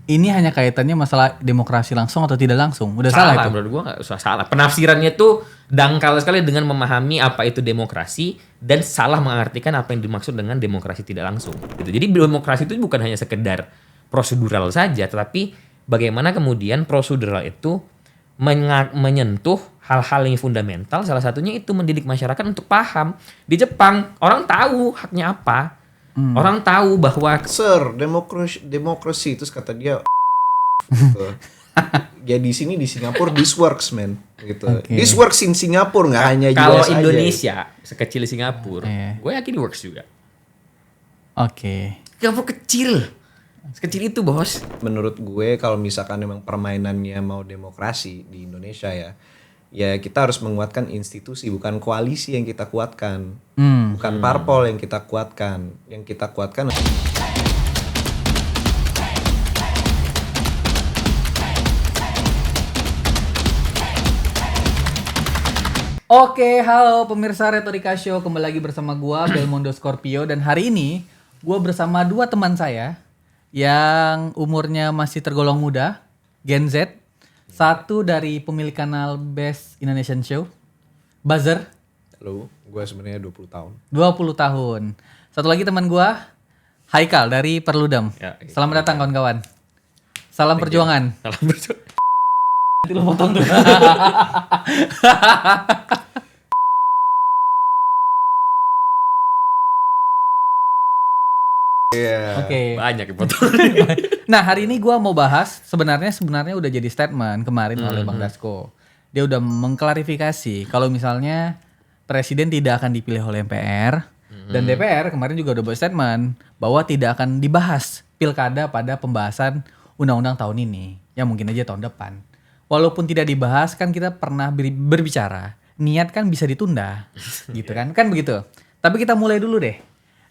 ini hanya kaitannya masalah demokrasi langsung atau tidak langsung. Udah salah itu. Menurut gue nggak usah salah. Penafsirannya tuh dangkal sekali dengan memahami apa itu demokrasi dan salah mengartikan apa yang dimaksud dengan demokrasi tidak langsung. Gitu. Jadi demokrasi itu bukan hanya sekedar prosedural saja, tetapi bagaimana kemudian prosedural itu menyentuh hal-hal yang fundamental. Salah satunya itu mendidik masyarakat untuk paham. Di Jepang orang tahu haknya apa. Orang tahu bahwa Sir, demokrasi itu kata dia gitu. Ya di sini di Singapura this works man gitu. Okay. This works in Singapura nggak hanya kalau US Indonesia sekecil Singapura, Okay. gue yakin works juga. Oke. Singapura kecil, sekecil itu bos. Menurut gue kalau misalkan memang permainannya mau demokrasi di Indonesia ya kita harus menguatkan institusi, bukan koalisi yang kita kuatkan, bukan parpol yang kita kuatkan. Yang kita kuatkan Oke, halo pemirsa Retorika Show, kembali lagi bersama gua Belmondo Scorpio, dan hari ini gua bersama dua teman saya yang umurnya masih tergolong muda, Gen Z. Satu dari pemilik kanal Best Indonesian Show, Buzzer, Halo, gue sebenarnya 20 tahun. 20 tahun. Satu lagi teman gua, Haikal dari Perludem. Ya, Selamat datang kawan-kawan. Salam perjuangan. Salah berjuang. Nanti lu potong tuh. Iya. Oke. Banyak yang potong. Nah, hari ini gua mau bahas sebenarnya udah jadi statement kemarin oleh Bang Dasko. Dia udah mengklarifikasi kalau misalnya presiden tidak akan dipilih oleh MPR dan DPR kemarin juga udah buat statement bahwa tidak akan dibahas pilkada pada pembahasan undang-undang tahun ini. Ya mungkin aja tahun depan. Walaupun tidak dibahas kan kita pernah berbicara, niat kan bisa ditunda gitu kan. Kan begitu. Tapi kita mulai dulu deh.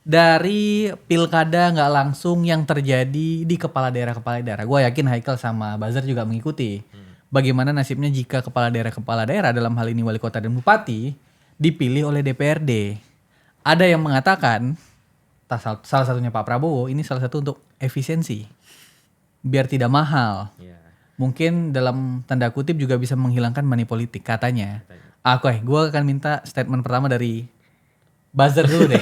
Dari pilkada nggak langsung yang terjadi di kepala daerah. Gue yakin Haikal sama Buzzer juga mengikuti. Bagaimana nasibnya jika kepala daerah dalam hal ini wali kota dan bupati dipilih oleh DPRD. Ada yang mengatakan, salah satunya Pak Prabowo, ini salah satu untuk efisiensi. Biar tidak mahal. Ya. Mungkin dalam tanda kutip juga bisa menghilangkan money politik katanya. Oke, gue akan minta statement pertama dari Buzzer dulu deh.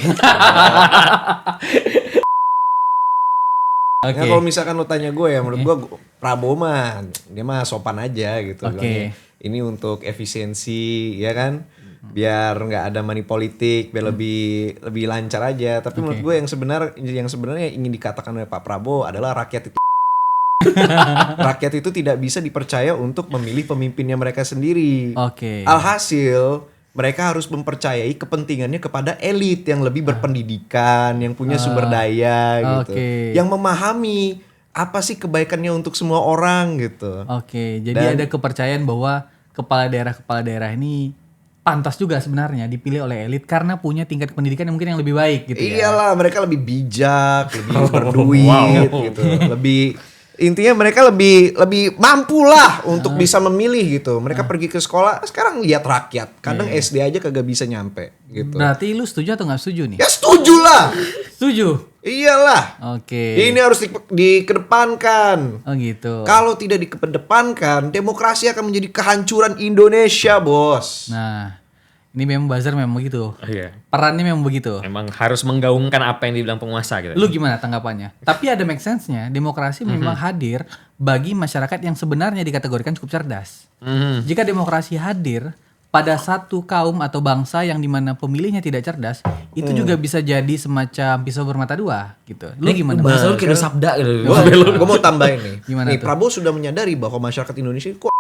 Ya, kalau misalkan lo tanya gue ya, menurut gue Prabowo mah dia mah sopan aja gitu. Bilangnya, ini untuk efisiensi ya kan, biar nggak ada money politik, biar lebih lancar aja. Tapi menurut gue yang sebenarnya ingin dikatakan oleh Pak Prabowo adalah rakyat itu. Rakyat itu tidak bisa dipercaya untuk memilih pemimpinnya mereka sendiri. Alhasil mereka harus mempercayai kepentingannya kepada elit yang lebih berpendidikan, yang punya sumber daya gitu. Yang memahami apa sih kebaikannya untuk semua orang gitu. Jadi ada kepercayaan bahwa kepala daerah ini pantas juga sebenarnya dipilih oleh elit karena punya tingkat pendidikan yang mungkin yang lebih baik gitu ya. Iyalah, mereka lebih bijak, lebih berduit gitu. Intinya mereka lebih mampu lah untuk bisa memilih gitu. Mereka pergi ke sekolah, sekarang lihat rakyat. Kadang SD aja kagak bisa nyampe gitu. Berarti lu setuju atau gak setuju nih? Ya setuju lah. Setuju? Iyalah. Ini harus dikedepankan. Oh gitu. Kalau tidak dikedepankan, demokrasi akan menjadi kehancuran Indonesia, bos. Nah, ini memang Buzzer memang begitu. Iya. Perannya memang begitu. Memang harus menggaungkan apa yang dibilang penguasa gitu. Lu gimana tanggapannya? Tapi ada make sense-nya. Demokrasi memang hadir bagi masyarakat yang sebenarnya dikategorikan cukup cerdas. Jika demokrasi hadir pada satu kaum atau bangsa yang dimana pemilihnya tidak cerdas, itu juga bisa jadi semacam pisau bermata dua gitu. Lu gimana? Bahasa lu kayak sabda gitu. Gue mau tambahin nih. Gimana nih tuh? Prabowo sudah menyadari bahwa masyarakat Indonesia kok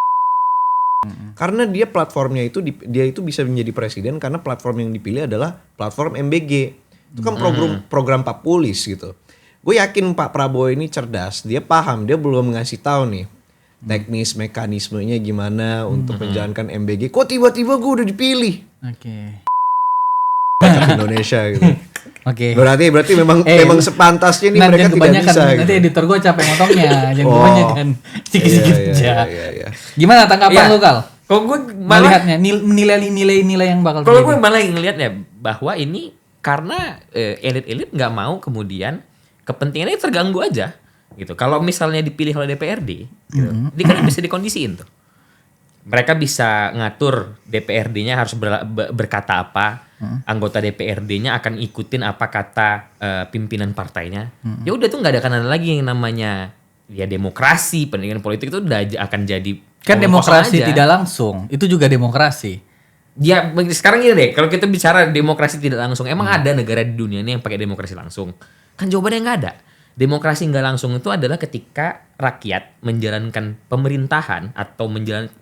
karena dia platformnya itu dia itu bisa menjadi presiden karena platform yang dipilih adalah platform MBG. Itu kan program populis gitu. Gue yakin Pak Prabowo ini cerdas, dia paham, dia belum ngasih tahu nih teknis mekanismenya gimana untuk menjalankan MBG. Kok tiba-tiba gue udah dipilih? Indonesia gitu. Berarti memang sepantasnya nih mereka tidak bisa. Nanti gitu. editor gue capek motongnya, jangan kebanyakan. Sikit-sikit aja. Iya. Gimana tanggapan lu, Kal? Kalau gue melihatnya nilai-nilai yang bakal kalau terjadi. gue malah ngelihatnya bahwa ini karena elit-elit nggak mau kemudian kepentingannya terganggu aja. gitu. Kalau misalnya dipilih oleh DPRD, gitu, dia kan bisa dikondisiin tuh. Mereka bisa ngatur DPRD-nya harus berkata apa, anggota DPRD-nya akan ikutin apa kata pimpinan partainya. Ya udah tuh nggak ada kanan lagi yang namanya ya demokrasi, pendidikan politik itu udah akan jadi Kan omong kosong demokrasi aja. tidak langsung, itu juga demokrasi. Ya sekarang gini deh, kalau kita bicara demokrasi tidak langsung, emang ada negara di dunia ini yang pakai demokrasi langsung? Kan jawabannya nggak ada. Demokrasi nggak langsung itu adalah ketika rakyat menjalankan pemerintahan atau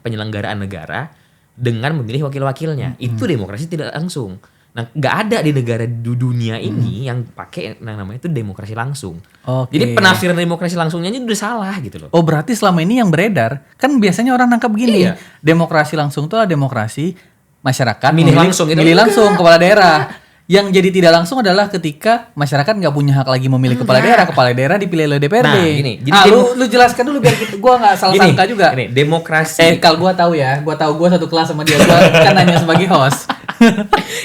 penyelenggaraan negara dengan memilih wakil-wakilnya. Itu demokrasi tidak langsung. Nah, nggak ada di negara di dunia ini yang pakai yang namanya itu demokrasi langsung. Oke. Jadi penafsiran demokrasi langsungnya ini udah salah gitu loh. Oh berarti selama ini yang beredar, kan biasanya orang nangkap begini, Iya. demokrasi langsung itu adalah demokrasi masyarakat Milih langsung, itu milih enggak. langsung kepala daerah. Yang jadi tidak langsung adalah ketika masyarakat nggak punya hak lagi memilih kepala daerah dipilih oleh DPRD. Nah, gini, jadi lu jelaskan dulu biar gua nggak salah Gini, sangka juga. Gini, demokrasi. Kalau gua tahu gua satu kelas sama dia, gua kan hanya sebagai host.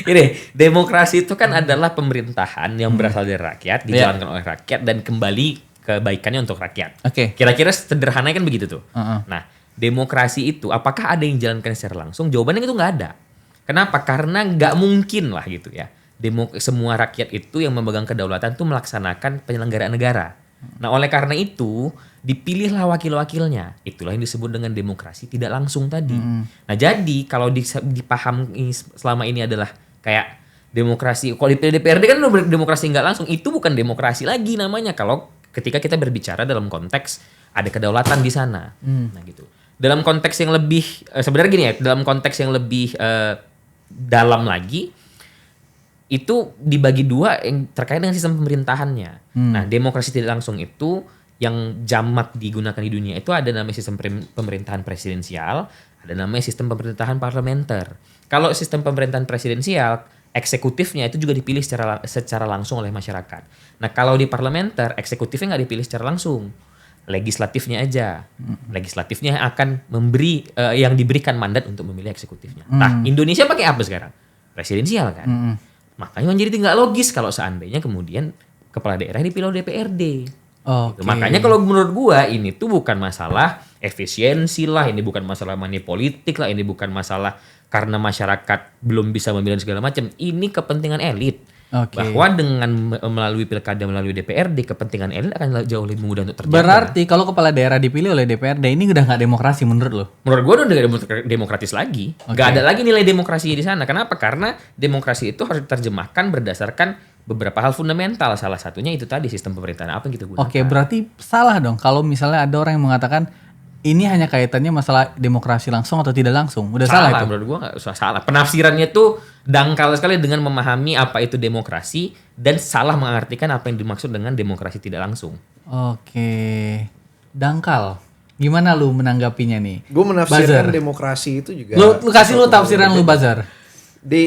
Ini demokrasi itu kan adalah pemerintahan yang berasal dari rakyat, dijalankan oleh rakyat dan kembali kebaikannya untuk rakyat. Oke. Kira-kira sederhananya kan begitu tuh. Uh-uh. Nah, demokrasi itu apakah ada yang dijalankan secara langsung? Jawabannya itu nggak ada. Kenapa? Karena nggak mungkin lah gitu ya. Semua rakyat itu yang memegang kedaulatan itu melaksanakan penyelenggaraan negara. Nah, oleh karena itu dipilihlah wakil-wakilnya. Itulah yang disebut dengan demokrasi tidak langsung tadi. Nah, jadi kalau dipahami selama ini adalah kayak demokrasi, kalau dipilih DPRD kan udah demokrasi nggak langsung, itu bukan demokrasi lagi namanya. Kalau ketika kita berbicara dalam konteks ada kedaulatan di sana, nah gitu. Dalam konteks yang lebih sebenarnya gini ya, dalam konteks yang lebih dalam lagi. Itu dibagi dua yang terkait dengan sistem pemerintahannya. Nah, demokrasi tidak langsung itu yang jamak digunakan di dunia itu ada namanya sistem pemerintahan presidensial, ada namanya sistem pemerintahan parlementer. Kalau sistem pemerintahan presidensial, eksekutifnya itu juga dipilih secara langsung oleh masyarakat. Nah, kalau di parlementer, eksekutifnya nggak dipilih secara langsung. Legislatifnya aja. Legislatifnya akan memberi yang diberikan mandat untuk memilih eksekutifnya. Nah, Indonesia pakai apa sekarang? Presidensial kan. Makanya menjadi nggak logis kalau seandainya kemudian kepala daerah dipilih oleh DPRD. Oke. Makanya kalau menurut gua ini tuh bukan masalah efisiensi lah, ini bukan masalah money politik lah, ini bukan masalah karena masyarakat belum bisa memilih segala macam. Ini kepentingan elit. Oke. Bahwa dengan melalui pilkada, melalui DPRD, kepentingan elit akan jauh lebih mudah untuk terjaga. Berarti kalau kepala daerah dipilih oleh DPRD ini udah nggak demokrasi menurut lo? Menurut gue udah gak demokratis lagi. Gak ada lagi nilai demokrasi di sana. Kenapa? Karena demokrasi itu harus diterjemahkan berdasarkan beberapa hal fundamental. Salah satunya itu tadi sistem pemerintahan apa yang kita gunakan. Oke, berarti salah dong kalau misalnya ada orang yang mengatakan ini hanya kaitannya masalah demokrasi langsung atau tidak langsung. Udah salah itu? Menurut gue gak salah. Penafsirannya tuh dangkal sekali dengan memahami apa itu demokrasi dan salah mengartikan apa yang dimaksud dengan demokrasi tidak langsung. Oke. Dangkal. Gimana lu menanggapinya nih? Gue menafsirkan Bazar. demokrasi itu juga. Lu kasih lu tafsiran lu Bazar.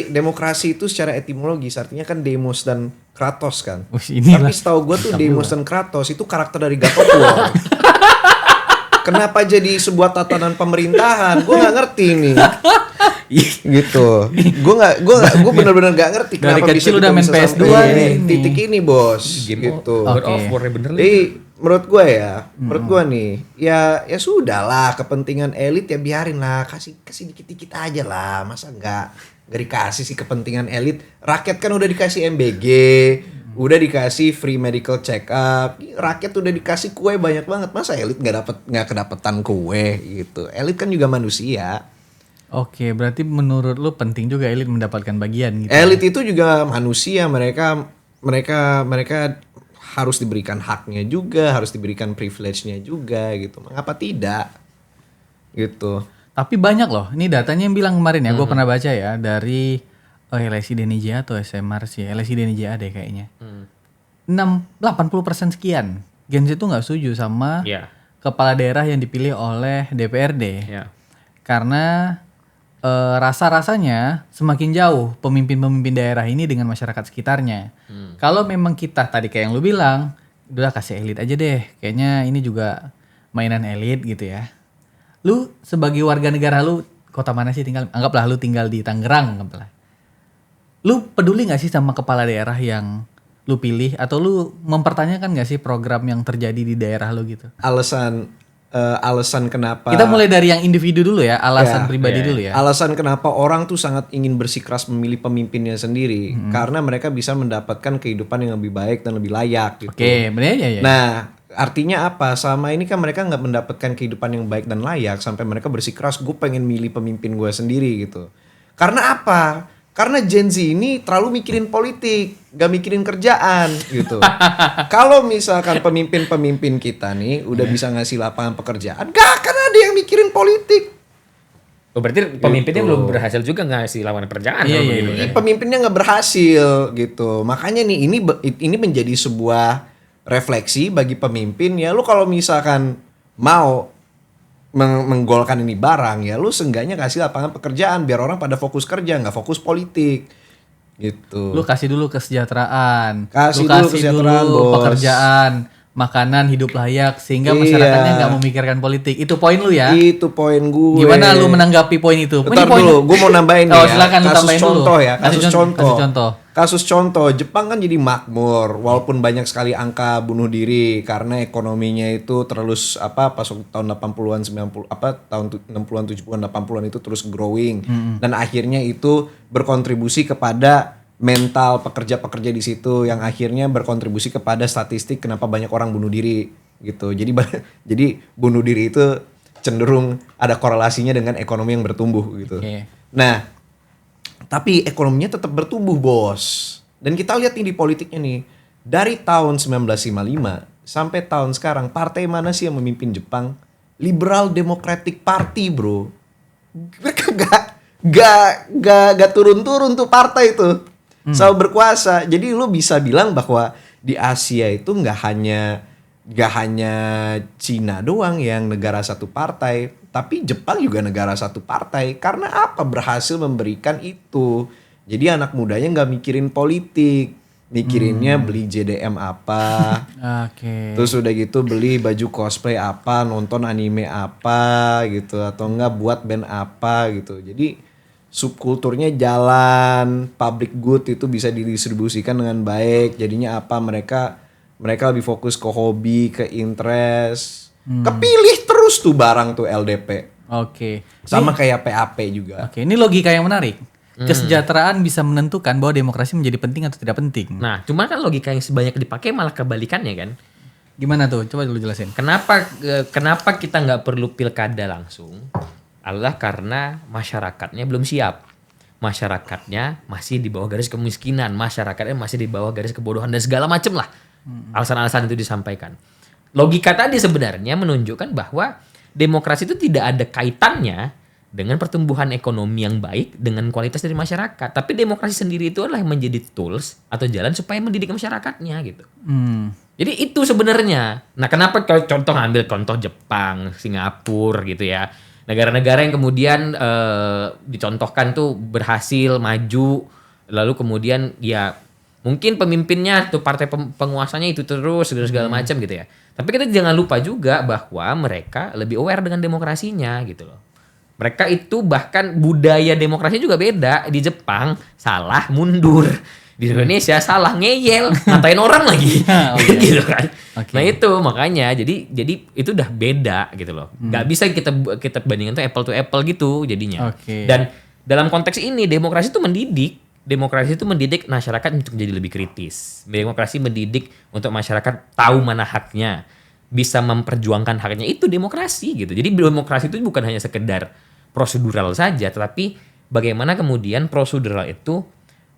Demokrasi itu secara etimologis artinya kan demos dan kratos kan. Inilah. Tapi setahu gue tuh demos dan kratos itu karakter dari God of War. Kenapa jadi sebuah tatanan pemerintahan? Gue nggak ngerti nih. Gitu. Gue benar-benar nggak ngerti Dari kenapa kecil kita udah main bisa PS2 sampai nih. titik ini bos. Game Gitu. God of War bener Jadi menurut gue nih, ya sudah lah kepentingan elit ya biarin lah, kasih dikit-dikit aja lah, masa nggak dikasih sih kepentingan elit. Rakyat kan udah dikasih MBG, udah dikasih free medical check up, rakyat udah dikasih kue banyak banget, masa elit nggak kedapetan kue gitu. Elit kan juga manusia. Oke, berarti menurut lu penting juga elit mendapatkan bagian gitu. Elit itu juga manusia, mereka harus diberikan haknya juga, harus diberikan privilege-nya juga gitu. Mengapa tidak? Gitu. Tapi banyak loh, ini datanya yang bilang kemarin ya, gue pernah baca ya dari LSI DNIJA atau SMRC, LSI DNIJA deh kayaknya. 80% sekian Gen Z itu nggak setuju sama kepala daerah yang dipilih oleh DPRD. Karena rasa-rasanya semakin jauh pemimpin-pemimpin daerah ini dengan masyarakat sekitarnya. Kalau memang kita tadi kayak yang lu bilang, udah kasih elit aja deh. Kayaknya ini juga mainan elit gitu ya. Lu sebagai warga negara lu kota mana sih tinggal? Anggaplah lu tinggal di Tangerang, anggaplah. Lu peduli nggak sih sama kepala daerah yang lu pilih atau lu mempertanyakan gak sih program yang terjadi di daerah lu gitu? Alasan kenapa Kita mulai dari yang individu dulu ya, alasan pribadi dulu ya. Alasan kenapa orang tuh sangat ingin bersikeras memilih pemimpinnya sendiri karena mereka bisa mendapatkan kehidupan yang lebih baik dan lebih layak gitu. Oke, bener ya. Nah, artinya apa? Sama ini kan mereka nggak mendapatkan kehidupan yang baik dan layak sampai mereka bersikeras gue pengen milih pemimpin gue sendiri gitu. Karena apa? Karena Gen Z ini terlalu mikirin politik, gak mikirin kerjaan gitu. Kalau misalkan pemimpin-pemimpin kita nih udah bisa ngasih lapangan pekerjaan, gak akan ada yang mikirin politik. Oh, berarti pemimpinnya belum berhasil juga ngasih lawan pekerjaan. Iya. Pemimpinnya nggak berhasil gitu. Makanya nih ini menjadi sebuah refleksi bagi pemimpin ya. Lu kalau misalkan mau menggolkan ini barang ya, lu seenggaknya kasih lapangan pekerjaan biar orang pada fokus kerja, nggak fokus politik gitu. Lu kasih dulu kesejahteraan, Kasih lu dulu kasih kesejahteraan, dulu Bos. pekerjaan, makanan, hidup layak sehingga Iya. masyarakatnya nggak memikirkan politik. Itu poin lu ya. Itu poin gue. Gimana lu menanggapi poin itu? Bentar dulu, gue mau nambahin nih Oh, ya. silakan lu Kasus tambahin contoh dulu. ya, Kasih contoh. Kasus contoh, Jepang kan jadi makmur walaupun banyak sekali angka bunuh diri karena ekonominya itu terus pas tahun 80-an 90 tahun 60-an 70-an 80-an itu terus growing dan akhirnya itu berkontribusi kepada mental pekerja-pekerja di situ yang akhirnya berkontribusi kepada statistik kenapa banyak orang bunuh diri gitu. Jadi bunuh diri itu cenderung ada korelasinya dengan ekonomi yang bertumbuh gitu. Oke. Nah, tapi ekonominya tetap bertumbuh, Bos. Dan kita lihat nih di politiknya nih. Dari tahun 1955 sampai tahun sekarang, partai mana sih yang memimpin Jepang? Liberal Democratic Party, bro. Mereka gak turun-turun tuh partai itu. Selalu berkuasa. Jadi lu bisa bilang bahwa di Asia itu gak hanya Cina doang yang negara satu partai, tapi Jepang juga negara satu partai. Karena apa? Berhasil memberikan itu. Jadi anak mudanya nggak mikirin politik, mikirinnya beli JDM apa, Oke. terus udah gitu beli baju cosplay apa, nonton anime apa gitu, atau enggak buat band apa gitu. Jadi subkulturnya jalan, public good itu bisa didistribusikan dengan baik. Jadinya apa? Mereka lebih fokus ke hobi, ke interest. Kepilih terus tuh barang tuh LDP. Oke. Sama kayak PAP juga. Oke, ini logika yang menarik. Kesejahteraan bisa menentukan bahwa demokrasi menjadi penting atau tidak penting. Nah, cuman kan logika yang sebanyak dipakai malah kebalikannya kan. Gimana tuh? Coba dulu jelasin. Kenapa kita nggak perlu pilkada langsung? Adalah karena masyarakatnya belum siap. Masyarakatnya masih di bawah garis kemiskinan, masyarakatnya masih di bawah garis kebodohan dan segala macem lah. Alasan-alasan itu disampaikan. Logika tadi sebenarnya menunjukkan bahwa demokrasi itu tidak ada kaitannya dengan pertumbuhan ekonomi yang baik dengan kualitas dari masyarakat. Tapi demokrasi sendiri itu adalah menjadi tools atau jalan supaya mendidik masyarakatnya gitu. Jadi itu sebenarnya. Nah, kenapa kalau ambil contoh Jepang, Singapura gitu ya. Negara-negara yang kemudian dicontohkan tuh berhasil maju, lalu kemudian ya mungkin pemimpinnya tuh partai penguasanya itu terus segala macam gitu ya. Tapi kita jangan lupa juga bahwa mereka lebih aware dengan demokrasinya gitu loh. Mereka itu bahkan budaya demokrasi juga beda. Di Jepang salah mundur. Di Indonesia salah ngeyel, ngatain orang lagi. Gitu kan. Okay. Nah itu makanya jadi itu udah beda gitu loh. Gak bisa kita bandingkan tuh apple to apple gitu jadinya. Okay. Dan dalam konteks ini demokrasi itu mendidik. Demokrasi itu mendidik masyarakat untuk menjadi lebih kritis. Demokrasi mendidik untuk masyarakat tahu mana haknya. Bisa memperjuangkan haknya. Itu demokrasi gitu. Jadi demokrasi itu bukan hanya sekedar prosedural saja, tetapi bagaimana kemudian prosedural itu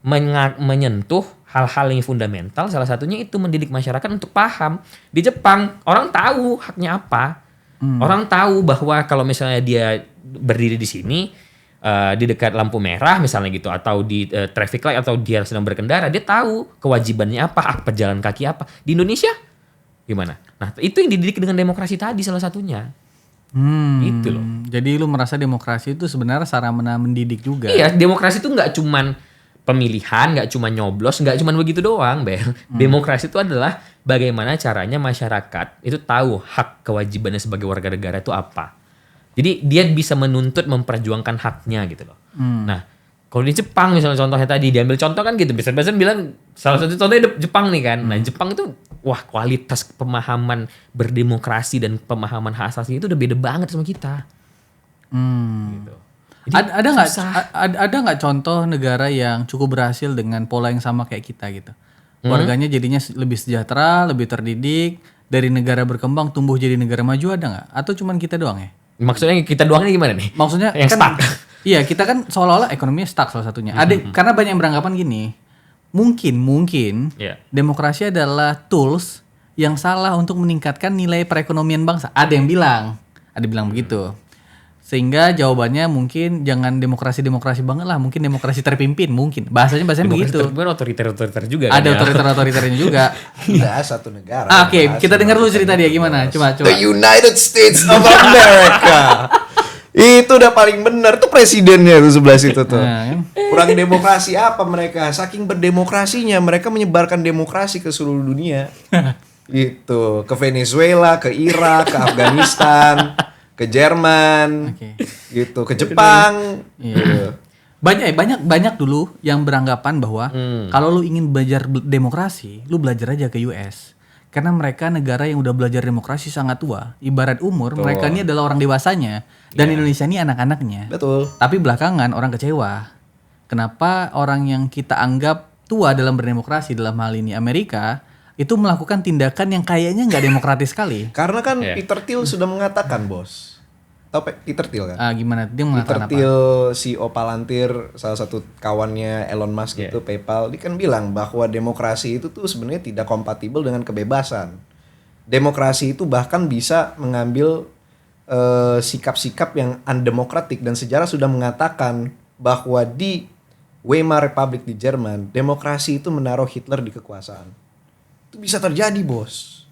menyentuh hal-hal yang fundamental. Salah satunya itu mendidik masyarakat untuk paham. Di Jepang orang tahu haknya apa, orang tahu bahwa kalau misalnya dia berdiri di sini di dekat lampu merah misalnya gitu, atau di traffic light, atau dia sedang berkendara, dia tahu kewajibannya apa jalan kaki apa. Di Indonesia gimana? Nah itu yang dididik dengan demokrasi tadi salah satunya. Gitu loh. Jadi lu merasa demokrasi itu sebenarnya sarana mendidik juga. Iya, demokrasi itu nggak cuman pemilihan, nggak cuman nyoblos, nggak cuman begitu doang, Bel. Demokrasi itu adalah bagaimana caranya masyarakat itu tahu hak kewajibannya sebagai warga negara itu apa. Jadi dia bisa menuntut memperjuangkan haknya gitu loh. Nah, Kalau di Jepang misalnya contohnya tadi diambil contoh kan gitu, bisa bilang salah satu contohnya Jepang nih kan. Nah Jepang itu wah kualitas pemahaman berdemokrasi dan pemahaman hak asasi itu udah beda banget sama kita. Gitu. Jadi, ada nggak contoh negara yang cukup berhasil dengan pola yang sama kayak kita gitu? Warganya jadinya lebih sejahtera, lebih terdidik, dari negara berkembang tumbuh jadi negara maju, ada nggak? Atau cuman kita doang ya? Maksudnya kita doang ini gimana nih? Maksudnya yang kan, stuck. Iya, kita kan seolah-olah ekonominya stuck salah satunya. Karena banyak yang beranggapan gini, mungkin demokrasi adalah tools yang salah untuk meningkatkan nilai perekonomian bangsa. Ada yang bilang begitu. Sehingga jawabannya mungkin jangan demokrasi banget lah, mungkin demokrasi terpimpin mungkin. Bahasanya begitu. Otoriter juga. Ada otoriternya juga. Tidak satu negara. Oke, kita dengar dulu cerita dia gimana. Coba. The United States of America. Itu udah paling benar tuh presidennya tuh sebelah situ tuh. Kurang demokrasi apa mereka? Saking berdemokrasinya mereka menyebarkan demokrasi ke seluruh dunia. Gitu, ke Venezuela, ke Irak, ke Afghanistan, ke Jerman, gitu, ke Jepang. Gitu. Banyak dulu yang beranggapan bahwa kalau lu ingin belajar demokrasi, lu belajar aja ke US. Karena mereka negara yang udah belajar demokrasi sangat tua. Ibarat umur, mereka ini adalah orang dewasanya. Dan Indonesia ini anak-anaknya. Betul. Tapi belakangan orang kecewa. Kenapa orang yang kita anggap tua dalam berdemokrasi, dalam hal ini Amerika, itu melakukan tindakan yang kayaknya nggak demokratis sekali. Karena kan Peter Thiel sudah mengatakan, Bos. Tahu Peter Thiel kan? Gimana? Dia mengatakan Peter Thiel, CEO Palantir, salah satu kawannya Elon Musk itu, PayPal, dia kan bilang bahwa demokrasi itu tuh sebenarnya tidak kompatibel dengan kebebasan. Demokrasi itu bahkan bisa mengambil sikap-sikap yang undemokratik, dan sejarah sudah mengatakan bahwa di Weimar Republic di Jerman, demokrasi itu menaruh Hitler di kekuasaan. Itu bisa terjadi, Bos.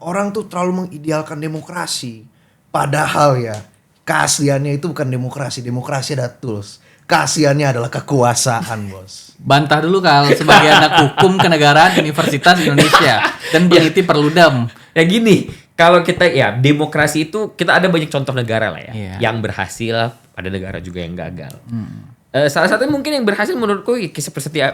Orang tuh terlalu mengidealkan demokrasi. Padahal ya, keasliannya itu bukan demokrasi. Demokrasi ada tools. Keasliannya adalah kekuasaan, Bos. Bantah dulu Kal, sebagai anak hukum kenegaraan Universitas Indonesia dan peneliti Perludem. Ya gini, kalau kita demokrasi itu kita ada banyak contoh negara lah ya. Yang berhasil, ada negara juga yang gagal. Salah satunya mungkin yang berhasil menurutku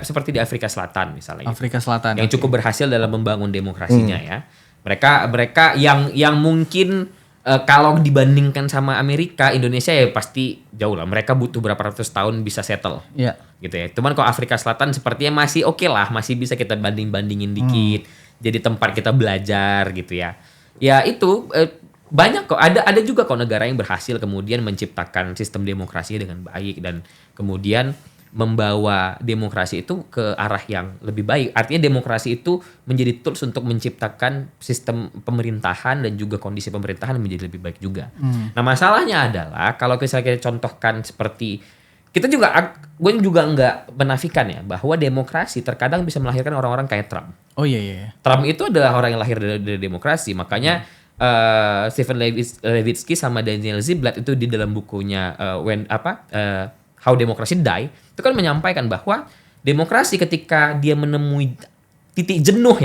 seperti di Afrika Selatan misalnya. Afrika Selatan. Yang cukup berhasil dalam membangun demokrasinya ya. Mereka yang mungkin kalau dibandingkan sama Amerika, Indonesia ya pasti jauh lah. Mereka butuh berapa ratus tahun bisa settle. Iya. Gitu ya. Cuman kalau Afrika Selatan sepertinya masih oke lah, masih bisa kita bandingin dikit. Jadi tempat kita belajar gitu ya. Ya itu banyak kok. Ada juga kok negara yang berhasil kemudian menciptakan sistem demokrasi dengan baik dan kemudian membawa demokrasi itu ke arah yang lebih baik. Artinya demokrasi itu menjadi tools untuk menciptakan sistem pemerintahan dan juga kondisi pemerintahan menjadi lebih baik juga. Nah masalahnya adalah kalau misalnya kita contohkan seperti gue juga nggak menafikan ya bahwa demokrasi terkadang bisa melahirkan orang-orang kayak Trump. Oh iya. Trump itu adalah orang yang lahir dari demokrasi, makanya Stephen Levitsky sama Daniel Ziblatt itu di dalam bukunya How Democracy Die itu kan menyampaikan bahwa demokrasi ketika dia menemui titik jenuh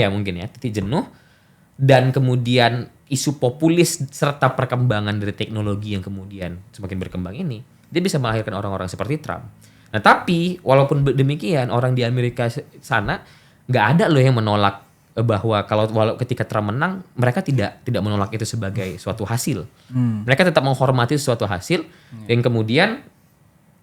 dan kemudian isu populis serta perkembangan dari teknologi yang kemudian semakin berkembang ini, dia bisa melahirkan orang-orang seperti Trump. Nah tapi walaupun demikian orang di Amerika sana nggak ada loh yang menolak bahwa walau ketika Trump menang mereka tidak menolak itu sebagai suatu hasil. Mereka tetap menghormati suatu hasil yang kemudian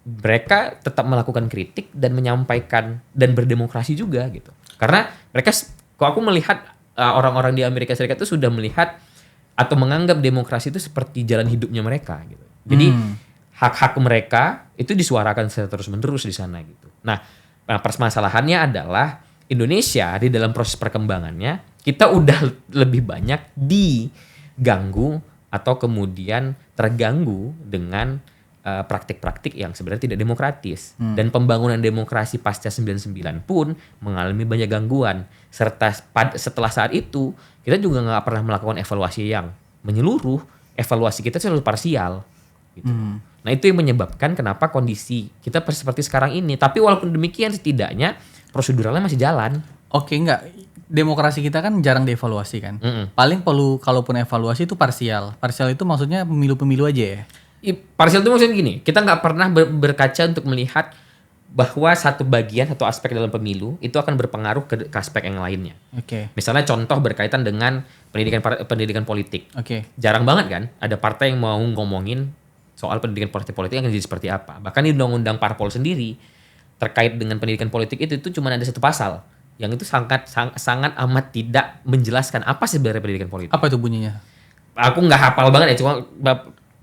mereka tetap melakukan kritik dan menyampaikan dan berdemokrasi juga gitu. Karena mereka, kalau aku melihat orang-orang di Amerika Serikat itu sudah melihat atau menganggap demokrasi itu seperti jalan hidupnya mereka gitu. Jadi hak-hak mereka itu disuarakan secara terus-menerus di sana gitu. Nah, permasalahannya adalah Indonesia di dalam proses perkembangannya kita udah lebih banyak diganggu atau kemudian terganggu dengan praktik-praktik yang sebenarnya tidak demokratis. Dan pembangunan demokrasi pasca 99 pun mengalami banyak gangguan. Serta setelah saat itu, kita juga nggak pernah melakukan evaluasi yang menyeluruh. Evaluasi kita selalu parsial. Gitu. Nah itu yang menyebabkan kenapa kondisi kita seperti sekarang ini. Tapi walaupun demikian setidaknya proseduralnya masih jalan. Oke, enggak. Demokrasi kita kan jarang dievaluasi kan. Paling perlu kalaupun evaluasi itu parsial. Parsial itu maksudnya pemilu-pemilu aja ya? Parsial itu maksudnya gini, kita nggak pernah berkaca untuk melihat bahwa satu bagian, satu aspek dalam pemilu itu akan berpengaruh ke aspek yang lainnya. Oke. Misalnya contoh berkaitan dengan pendidikan politik. Oke. Jarang banget kan ada partai yang mau ngomongin soal pendidikan politik yang jadi seperti apa. Bahkan di undang-undang parpol sendiri terkait dengan pendidikan politik itu cuma ada satu pasal yang itu sangat amat tidak menjelaskan apa sih sebenarnya pendidikan politik. Apa itu bunyinya? Aku nggak hafal banget ya, cuma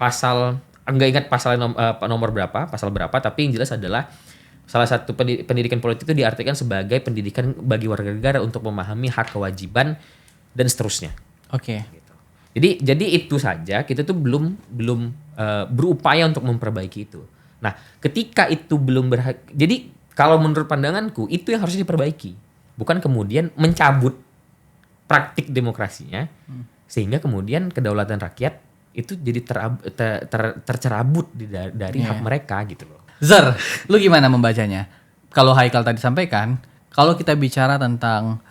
pasal nggak ingat pasal nomor berapa, pasal berapa, tapi yang jelas adalah salah satu pendidikan politik itu diartikan sebagai pendidikan bagi warga negara untuk memahami hak kewajiban dan seterusnya. Oke. Jadi itu saja kita tuh belum berupaya untuk memperbaiki itu. Nah, ketika itu belum jadi kalau menurut pandanganku itu yang harus diperbaiki, bukan kemudian mencabut praktik demokrasinya sehingga kemudian kedaulatan rakyat itu jadi tercerabut dari hak mereka gitu loh. Zer, lu gimana membacanya? Kalau Haikal tadi sampaikan, kalau kita bicara tentang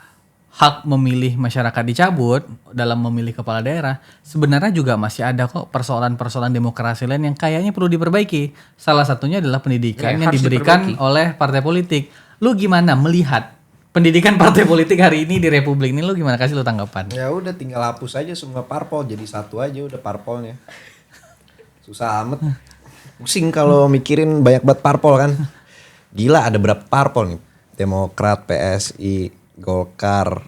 hak memilih masyarakat dicabut dalam memilih kepala daerah, sebenarnya juga masih ada kok persoalan-persoalan demokrasi lain yang kayaknya perlu diperbaiki. Salah satunya adalah pendidikan yang diberikan oleh partai politik. Lu gimana melihat pendidikan partai politik hari ini di Republik ini? Lu gimana, kasih lu tanggapan? Ya udah tinggal hapus aja semua parpol, jadi satu aja udah parpolnya. Susah amat. Pusing kalau mikirin banyak banget parpol kan. Gila, ada berapa parpol nih? Demokrat, PSI, Golkar.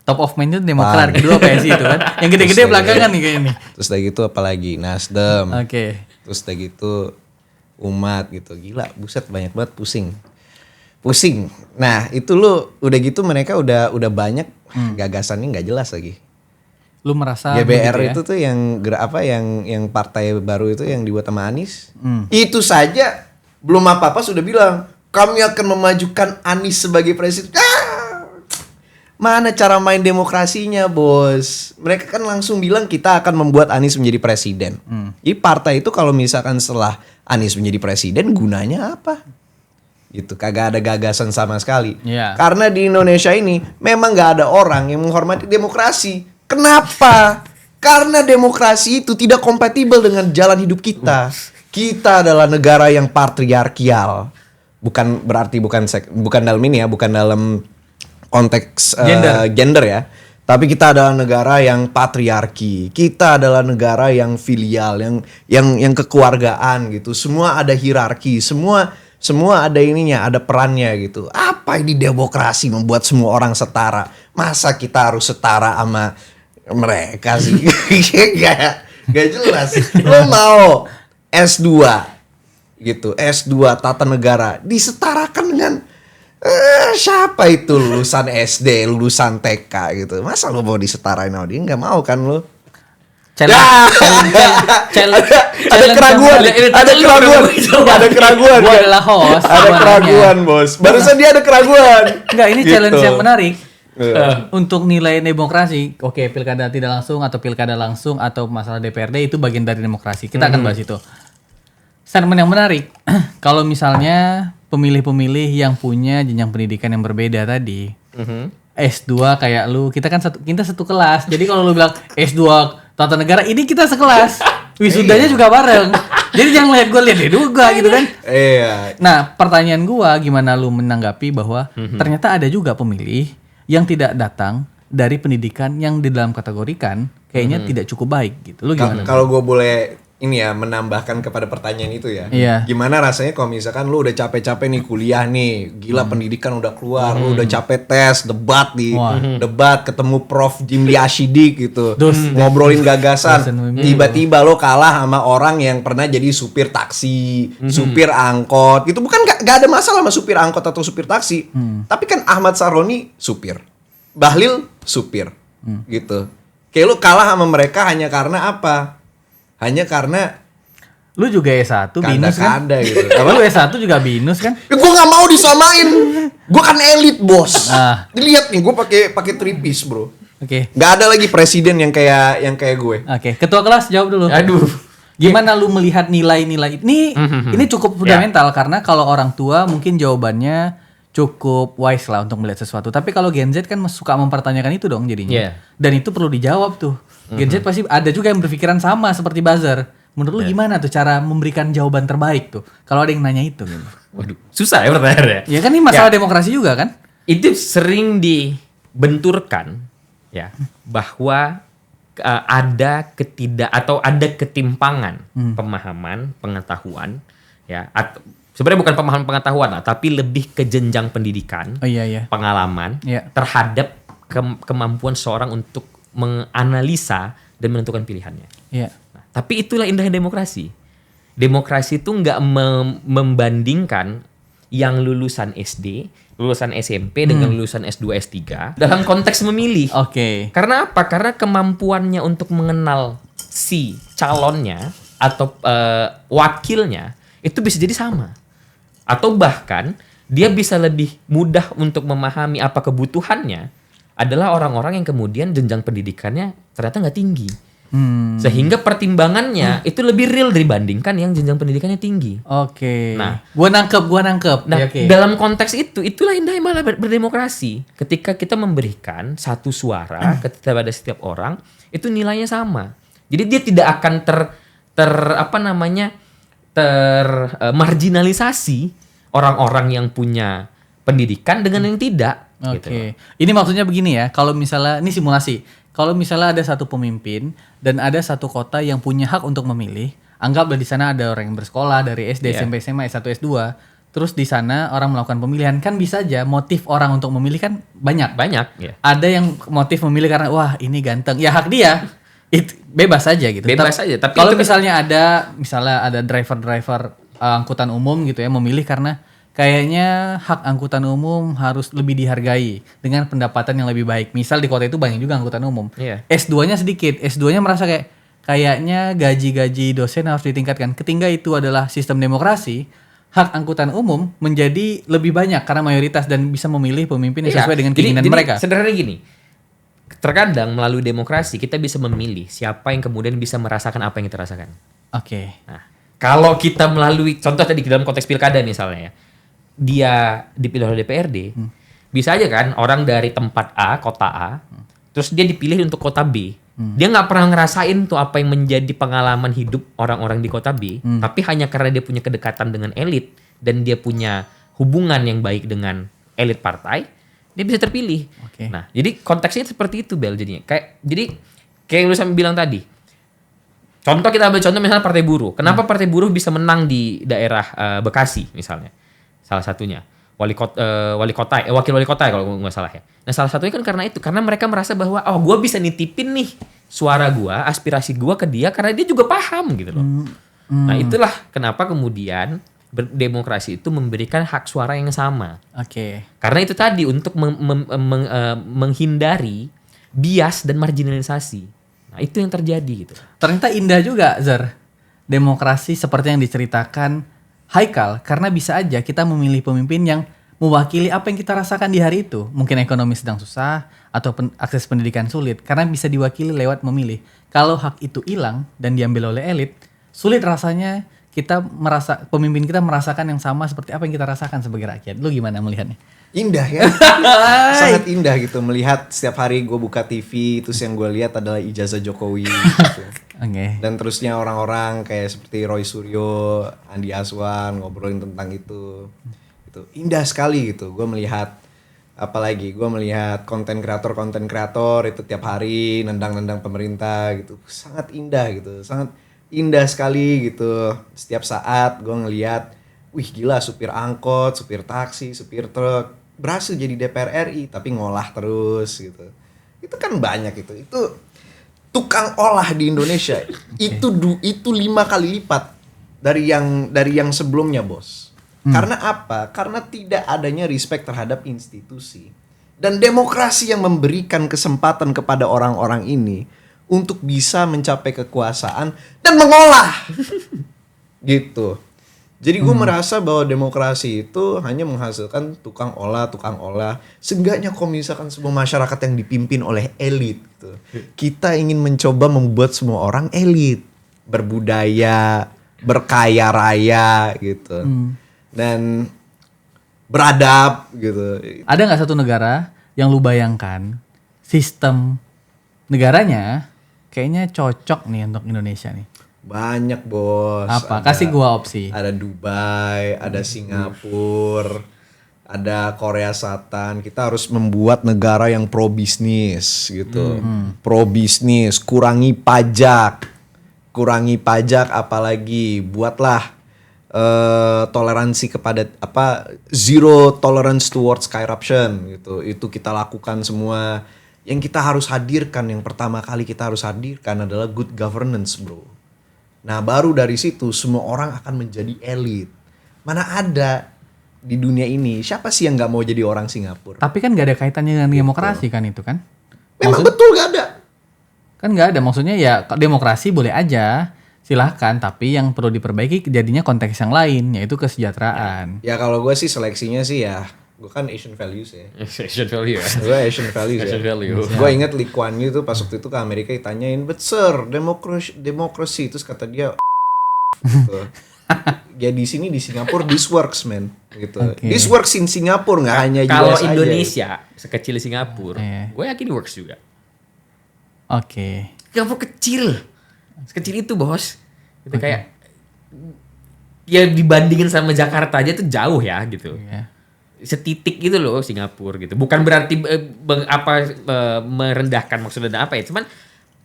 Top of mind itu Demokrat, kedua PSI itu kan. Yang gede-gede belakangan nih kayaknya nih. Terus udah gitu apalagi Nasdem. Oke. Terus udah gitu umat gitu. Gila, buset banyak banget, pusing. Nah, itu lu udah gitu mereka udah banyak gagasannya nggak jelas lagi. Lu merasa GBR begitu ya? itu tuh yang partai baru itu yang dibuat sama Anies. Itu saja belum apa-apa sudah bilang kami akan memajukan Anies sebagai presiden. Mana cara main demokrasinya, Bos? Mereka kan langsung bilang kita akan membuat Anies menjadi presiden. Jadi partai itu kalau misalkan setelah Anies menjadi presiden gunanya apa? Gitu, kagak ada gagasan sama sekali. Yeah. Karena di Indonesia ini memang gak ada orang yang menghormati demokrasi. Kenapa? Karena demokrasi itu tidak kompatibel dengan jalan hidup kita. Kita adalah negara yang patriarkial. Bukan berarti bukan dalam ini ya, bukan dalam konteks gender ya. Tapi kita adalah negara yang patriarki. Kita adalah negara yang filial, yang kekeluargaan gitu. Semua ada hierarki, semua ada ininya, ada perannya gitu. Apa ini demokrasi membuat semua orang setara? Masa kita harus setara sama mereka sih? Gak jelas. Lo mau S2 gitu, S2 tata negara disetarakan dengan siapa itu lulusan SD, lulusan TK gitu. Masa lo mau disetarain sama dia? Gak mau kan lo? Ada keraguan. Gua adalah host. Ada keraguan, Bos. Barusan dia ada keraguan. Enggak, ini Gitu. challenge yang menarik. Untuk nilai demokrasi, oke, pilkada tidak langsung atau pilkada langsung atau masalah DPRD itu bagian dari demokrasi. Kita akan bahas itu. Statement yang menarik, kalau misalnya pemilih-pemilih yang punya jenjang pendidikan yang berbeda tadi, S2 kayak lu, kita satu kelas. Jadi kalau lu bilang S2 tata negara, ini kita sekelas. Wisudanya juga bareng. Jadi jangan lihat gue, lihat dia juga gitu kan. Iya. Nah, pertanyaan gue, gimana lu menanggapi bahwa ternyata ada juga pemilih yang tidak datang dari pendidikan yang di dalam kategorikan kayaknya tidak cukup baik gitu. Lu gimana? Kalau gue boleh ini ya menambahkan kepada pertanyaan itu ya. Iya. Gimana rasanya kalau misalkan lu udah capek-capek nih kuliah nih, gila pendidikan udah keluar, lu udah capek tes, debat debat ketemu Prof Jimli Ashidik gitu, ngobrolin gagasan, tiba-tiba lo kalah sama orang yang pernah jadi supir taksi, supir angkot, gitu. Bukan gak ada masalah sama supir angkot atau supir taksi, tapi kan Ahmad Saroni supir, Bahlil supir, gitu. Kayak lu kalah sama mereka hanya karena apa? Hanya karena lu juga S1 binus kan? Gitu. Lu S1 juga binus kan? Ya, gue nggak mau disamain. Gue kan elit, Bos. Ah. Dilihat nih, gue pakai tripis, bro. Oke. Nggak ada lagi presiden yang kayak gue. Oke, ketua kelas jawab dulu. Aduh. Gimana lu melihat nilai-nilai ini cukup fundamental karena kalau orang tua mungkin jawabannya cukup wise lah untuk melihat sesuatu. Tapi kalau Gen Z kan suka mempertanyakan itu dong jadinya. Yeah. Dan itu perlu dijawab tuh. Gen Z pasti ada juga yang berpikiran sama seperti Buzzer. Menurut lu gimana tuh cara memberikan jawaban terbaik tuh? Kalau ada yang nanya itu gitu. Waduh, susah ya pertanyaannya. Ya kan ini masalah demokrasi juga kan? Itu sering dibenturkan ya bahwa ada ada ketimpangan pemahaman, pengetahuan ya. Sebenarnya bukan pemahaman pengetahuan lah, tapi lebih ke jenjang pendidikan, pengalaman terhadap kemampuan seorang untuk menganalisa dan menentukan pilihannya. Nah, tapi itulah indahnya demokrasi. Demokrasi itu nggak membandingkan yang lulusan SD, lulusan SMP dengan lulusan S2, S3 dalam konteks memilih. Karena apa? Karena kemampuannya untuk mengenal si calonnya atau wakilnya itu bisa jadi sama. Atau bahkan dia bisa lebih mudah untuk memahami apa kebutuhannya adalah orang-orang yang kemudian jenjang pendidikannya ternyata nggak tinggi. Sehingga pertimbangannya itu lebih real dibandingkan yang jenjang pendidikannya tinggi. Nah, gua nangkep. Nah, dalam konteks itulah indahnya malah berdemokrasi. Ketika kita memberikan satu suara kepada setiap orang, itu nilainya sama. Jadi dia tidak akan marginalisasi orang-orang yang punya pendidikan dengan yang tidak. Gitu. Ini maksudnya begini ya, kalau misalnya ini simulasi. Kalau misalnya ada satu pemimpin dan ada satu kota yang punya hak untuk memilih, anggaplah di sana ada orang yang bersekolah dari SD, SMP, SMA, S1, S2, terus di sana orang melakukan pemilihan, kan bisa aja motif orang untuk memilih kan banyak. Ada yang motif memilih karena wah ini ganteng, ya hak dia. Itu bebas aja gitu. Tapi kalau misalnya ada driver angkutan umum gitu ya memilih karena kayaknya hak angkutan umum harus lebih dihargai dengan pendapatan yang lebih baik. Misal di kota itu banyak juga angkutan umum. S2-nya sedikit. S2-nya merasa kayaknya gaji-gaji dosen harus ditingkatkan. Ketika itu adalah sistem demokrasi, hak angkutan umum menjadi lebih banyak karena mayoritas dan bisa memilih pemimpin yang sesuai dengan keinginan mereka. Sederhananya gini. Terkadang melalui demokrasi kita bisa memilih siapa yang kemudian bisa merasakan apa yang kita rasakan. Nah, kalau kita melalui contoh tadi dalam konteks pilkada misalnya ya. Dia dipilih oleh DPRD, bisa aja kan orang dari tempat A, kota A, terus dia dipilih untuk kota B. Dia nggak pernah ngerasain tuh apa yang menjadi pengalaman hidup orang-orang di kota B, tapi hanya karena dia punya kedekatan dengan elit dan dia punya hubungan yang baik dengan elit partai, dia bisa terpilih. Nah, jadi konteksnya seperti itu, Bel. Jadinya kayak yang lu bilang tadi. Contoh kita ambil contoh misalnya Partai Buruh. Kenapa Partai Buruh bisa menang di daerah Bekasi misalnya? Salah satunya wakil wali kota ya kalau nggak salah ya. Nah salah satunya kan karena mereka merasa bahwa gue bisa nitipin nih suara gue, aspirasi gue ke dia karena dia juga paham gitu loh. Nah itulah kenapa kemudian demokrasi itu memberikan hak suara yang sama. Karena itu tadi untuk menghindari bias dan marginalisasi. Nah itu yang terjadi gitu. Ternyata indah juga Zar, demokrasi seperti yang diceritakan Haikal, karena bisa aja kita memilih pemimpin yang mewakili apa yang kita rasakan di hari itu. Mungkin ekonomi sedang susah atau akses pendidikan sulit, karena bisa diwakili lewat memilih. Kalau hak itu hilang dan diambil oleh elit, sulit rasanya pemimpin kita merasakan yang sama seperti apa yang kita rasakan sebagai rakyat. Lu gimana melihatnya? Indah ya, sangat indah gitu melihat setiap hari gue buka TV, terus yang gue lihat adalah ijazah Jokowi gitu. Dan terusnya orang-orang kayak seperti Roy Suryo, Andi Aswan ngobrolin tentang itu indah sekali gitu. Gue melihat konten kreator itu tiap hari nendang pemerintah gitu, sangat indah sekali gitu. Setiap saat gue ngelihat, wih gila, supir angkot, supir taksi, supir truk berhasil jadi DPR RI tapi ngolah terus gitu. Itu kan banyak itu tukang olah di Indonesia. Itu 5 kali lipat dari yang sebelumnya, Bos. Karena apa? Karena tidak adanya respect terhadap institusi. Dan demokrasi yang memberikan kesempatan kepada orang-orang ini untuk bisa mencapai kekuasaan dan mengolah. Gitu. Jadi gue merasa bahwa demokrasi itu hanya menghasilkan tukang olah. Seenggaknya kalau misalkan sebuah masyarakat yang dipimpin oleh elit gitu. Kita ingin mencoba membuat semua orang elit, berbudaya, berkaya raya gitu. Dan beradab gitu. Ada gak satu negara yang lu bayangkan sistem negaranya kayaknya cocok nih untuk Indonesia nih? Banyak bos. Apa? Kasih gua opsi. Ada Dubai, ada Singapura, ada Korea Selatan. Kita harus membuat negara yang pro bisnis gitu. Pro bisnis, kurangi pajak. Apalagi buatlah toleransi kepada zero tolerance towards corruption gitu. Itu kita lakukan semua. Yang kita harus hadirkan, yang pertama kali kita harus hadirkan adalah good governance, bro. Nah, baru dari situ semua orang akan menjadi elit. Mana ada di dunia ini siapa sih yang nggak mau jadi orang Singapura? Tapi kan nggak ada kaitannya dengan demokrasi kan itu kan? Memang betul nggak ada. Kan nggak ada, maksudnya ya demokrasi boleh aja, silahkan. Tapi yang perlu diperbaiki jadinya konteks yang lain, yaitu kesejahteraan. Ya kalau gue sih seleksinya sih ya, gue kan Asian values ya. Asian value ya. Gue Asian values ya. Asian value. Gue inget Lee Kuan Yew tuh pas waktu itu ke Amerika ditanyain, but sir, demokrasi, terus kata dia gitu. Ya di sini di Singapura this works man gitu. Okay. This works in Singapura, nggak hanya Kalau US aja. Indonesia sekecil Singapura, Iya. gue yakin works juga. Oke. Singapura kecil, sekecil itu bos. Itu kayak ya dibandingin sama Jakarta aja tuh jauh ya gitu. Iya. Setitik gitu loh Singapura gitu. Bukan berarti merendahkan maksudnya apa ya. Cuman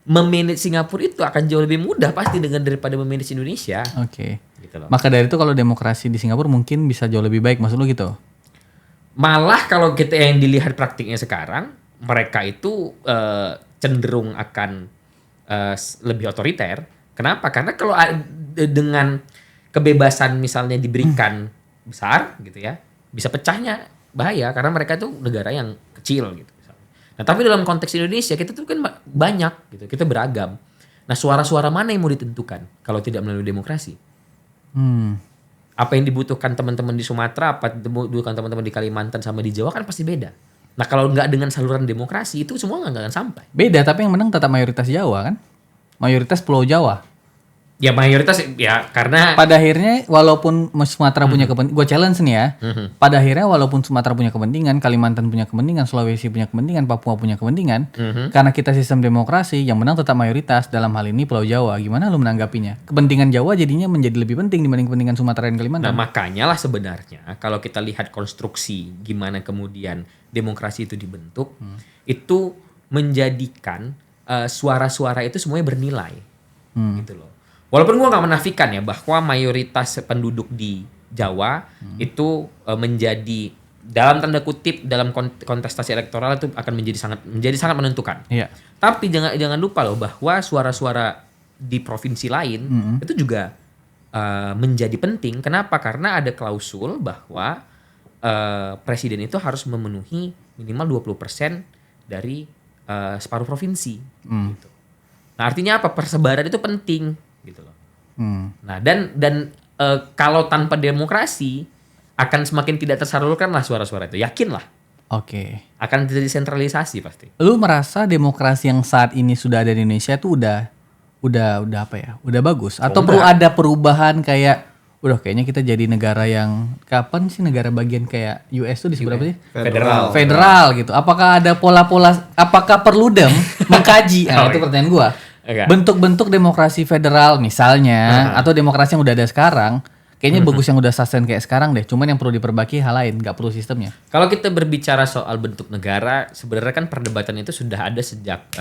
memanage Singapura itu akan jauh lebih mudah pasti daripada memanage Indonesia. Oke. Gitu loh. Maka dari itu kalau demokrasi di Singapura mungkin bisa jauh lebih baik, maksud lu gitu? Malah kalau kita yang dilihat praktiknya sekarang, mereka itu cenderung akan lebih otoriter. Kenapa? Karena kalau dengan kebebasan misalnya diberikan besar gitu ya, bisa pecahnya bahaya karena mereka itu negara yang kecil gitu. Nah tapi dalam konteks Indonesia kita tuh kan banyak gitu, kita beragam. Nah suara-suara mana yang mau ditentukan kalau tidak melalui demokrasi? Apa yang dibutuhkan teman-teman di Sumatera, apa dibutuhkan teman-teman di Kalimantan sama di Jawa kan pasti beda. Nah kalau nggak dengan saluran demokrasi itu semua nggak akan sampai. Beda, tapi yang menang tetap mayoritas Jawa kan? Mayoritas Pulau Jawa. Ya mayoritas ya karena Pada akhirnya walaupun Sumatera punya kepentingan, gue challenge nih ya. Pada akhirnya walaupun Sumatera punya kepentingan, Kalimantan punya kepentingan, Sulawesi punya kepentingan, Papua punya kepentingan, karena kita sistem demokrasi, yang menang tetap mayoritas, dalam hal ini Pulau Jawa. Gimana lu menanggapinya? Kepentingan Jawa jadinya menjadi lebih penting dibanding kepentingan Sumatera dan Kalimantan. Nah makanya lah sebenarnya kalau kita lihat konstruksi gimana kemudian demokrasi itu dibentuk, itu menjadikan suara-suara itu semuanya bernilai, gitu loh. Walaupun gua nggak menafikan ya bahwa mayoritas penduduk di Jawa itu menjadi dalam tanda kutip dalam kontestasi elektoral itu akan menjadi sangat menentukan. Iya. Tapi jangan lupa loh bahwa suara-suara di provinsi lain itu juga menjadi penting. Kenapa? Karena ada klausul bahwa presiden itu harus memenuhi minimal 20% dari separuh provinsi. Gitu. Nah artinya apa? Persebaran itu penting, gitu loh. Nah dan kalau tanpa demokrasi akan semakin tidak tersalurkan lah suara-suara itu. Yakin lah. Oke. Akan terjadi sentralisasi pasti. Lu merasa demokrasi yang saat ini sudah ada di Indonesia itu udah apa ya? Udah bagus? Atau perlu ada perubahan kayak udah kayaknya kita jadi negara yang kapan sih negara bagian kayak US tuh disebut apa sih? Federal gitu. Apakah ada pola-pola, apakah perlu mengkaji? Nah, itu pertanyaan gua. Bentuk-bentuk demokrasi federal misalnya atau demokrasi yang udah ada sekarang kayaknya bagus yang udah sustain kayak sekarang deh. Cuman yang perlu diperbaiki hal lain, nggak perlu sistemnya. Kalau kita berbicara soal bentuk negara, sebenarnya kan perdebatan itu sudah ada sejak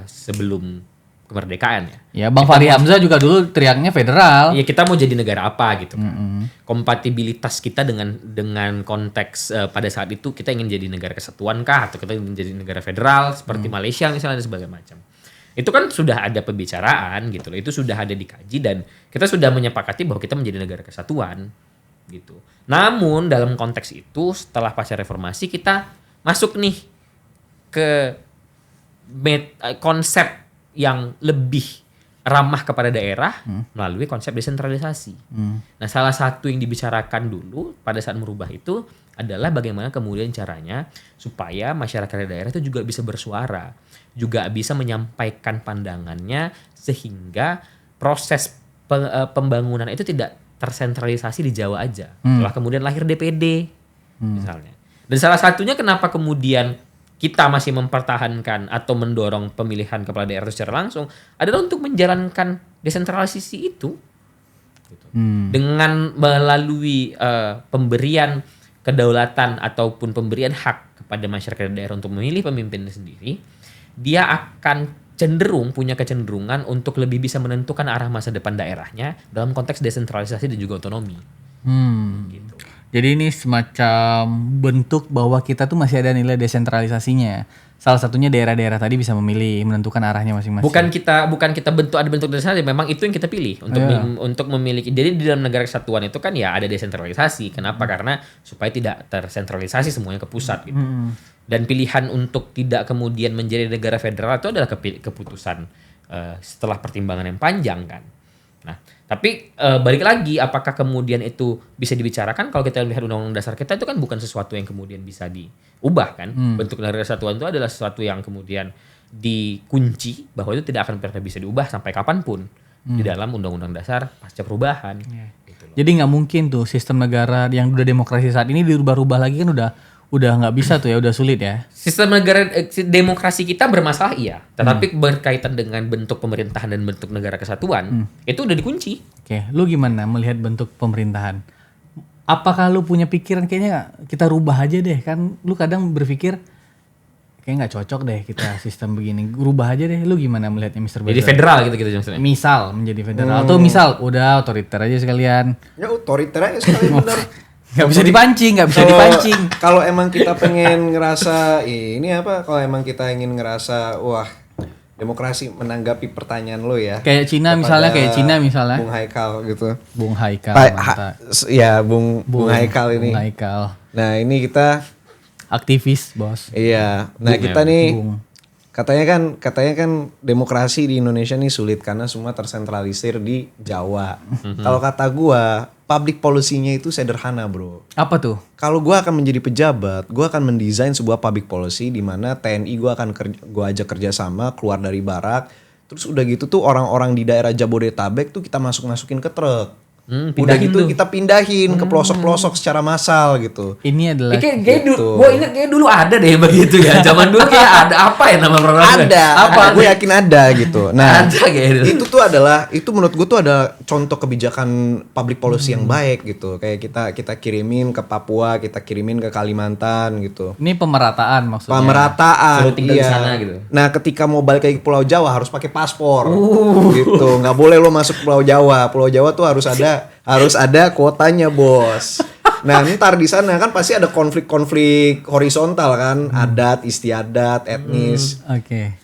sebelum kemerdekaan ya. Ya, Bang Fahri Hamzah juga dulu teriaknya federal. Ya kita mau jadi negara apa gitu kan. Kompatibilitas kita dengan konteks pada saat itu kita ingin jadi negara kesatuan kah atau kita ingin jadi negara federal seperti Malaysia misalnya dan sebagainya macam. Itu kan sudah ada pembicaraan gitu loh. Itu sudah ada dikaji dan kita sudah menyepakati bahwa kita menjadi negara kesatuan gitu. Namun dalam konteks itu setelah pasca reformasi kita masuk nih ke konsep yang lebih ramah kepada daerah melalui konsep desentralisasi. Nah, salah satu yang dibicarakan dulu pada saat merubah itu adalah bagaimana kemudian caranya supaya masyarakat daerah itu juga bisa bersuara, juga bisa menyampaikan pandangannya sehingga proses pembangunan itu tidak tersentralisasi di Jawa aja. Setelah kemudian lahir DPD misalnya. Dan salah satunya kenapa kemudian kita masih mempertahankan atau mendorong pemilihan kepala daerah secara langsung adalah untuk menjalankan desentralisasi itu. Dengan melalui pemberian kedaulatan ataupun pemberian hak kepada masyarakat daerah untuk memilih pemimpinnya sendiri, dia akan punya kecenderungan untuk lebih bisa menentukan arah masa depan daerahnya dalam konteks desentralisasi dan juga otonomi. Gitu. Jadi ini semacam bentuk bahwa kita tuh masih ada nilai desentralisasinya. Salah satunya daerah-daerah tadi bisa memilih, menentukan arahnya masing-masing. Bukan kita ada bentuk desentralisasi, memang itu yang kita pilih untuk memiliki. Jadi di dalam negara kesatuan itu kan ya ada desentralisasi. Kenapa? Karena supaya tidak tersentralisasi semuanya ke pusat gitu. Dan pilihan untuk tidak kemudian menjadi negara federal itu adalah keputusan setelah pertimbangan yang panjang kan. Nah, tapi balik lagi, apakah kemudian itu bisa dibicarakan? Kalau kita lihat undang-undang dasar kita itu kan bukan sesuatu yang kemudian bisa diubah kan. Bentuk negara kesatuan itu adalah sesuatu yang kemudian dikunci bahwa itu tidak akan pernah bisa diubah sampai kapanpun di dalam undang-undang dasar pasca perubahan. Gitu loh. Jadi nggak mungkin tuh sistem negara yang udah demokrasi saat ini dirubah-rubah lagi kan udah nggak bisa tuh ya, udah sulit ya. Sistem negara demokrasi kita bermasalah iya, tetapi berkaitan dengan bentuk pemerintahan dan bentuk negara kesatuan itu udah dikunci. Oke, lu gimana melihat bentuk pemerintahan? Apakah lu punya pikiran kayaknya kita rubah aja deh, kan lu kadang berpikir kayak nggak cocok deh kita sistem begini, rubah aja deh. Lu gimana melihatnya Mr. Bazar? Jadi federal gitu maksudnya. Misal menjadi federal atau misal udah otoriter aja sekalian. Ya otoriter aja sekali bener. Nggak bisa dipancing. Kalau emang kita pengen ngerasa ini apa? Kalau emang kita ingin ngerasa wah demokrasi, menanggapi pertanyaan lo ya. Kayak Cina misalnya, Bung Haikal gitu. Bung Haikal. Ya Bung Haikal ini. Bung Haikal. Nah ini kita aktivis bos. Iya. Nah kita nih katanya kan demokrasi di Indonesia nih sulit karena semua tersentralisir di Jawa. Kalau kata gua, public policy-nya itu sederhana, bro. Apa tuh? Kalau gua akan menjadi pejabat, gua akan mendesain sebuah public policy di mana TNI gua ajak kerja sama keluar dari barak. Terus udah gitu tuh orang-orang di daerah Jabodetabek tuh kita masukin ke truk. Udah gitu kita pindahin ke pelosok-pelosok secara massal gitu. Ini adalah kayak dulu ada deh begitu ya. Zaman dulu kayak ada apa ya nama programnya? Ada. Gue yakin ada gitu. Nah, ada itu menurut gue tuh ada contoh kebijakan public policy yang baik gitu. Kayak kita kirimin ke Papua, kita kirimin ke Kalimantan gitu. Ini pemerataan maksudnya. Suruh tinggal di sana gitu. Nah, ketika mau balik lagi ke Pulau Jawa harus pakai paspor. Gitu. Nggak boleh lo masuk Pulau Jawa. Pulau Jawa tuh harus ada kuotanya, bos. Nah, ntar di sana kan pasti ada konflik-konflik horizontal kan, adat, istiadat, etnis. Oke.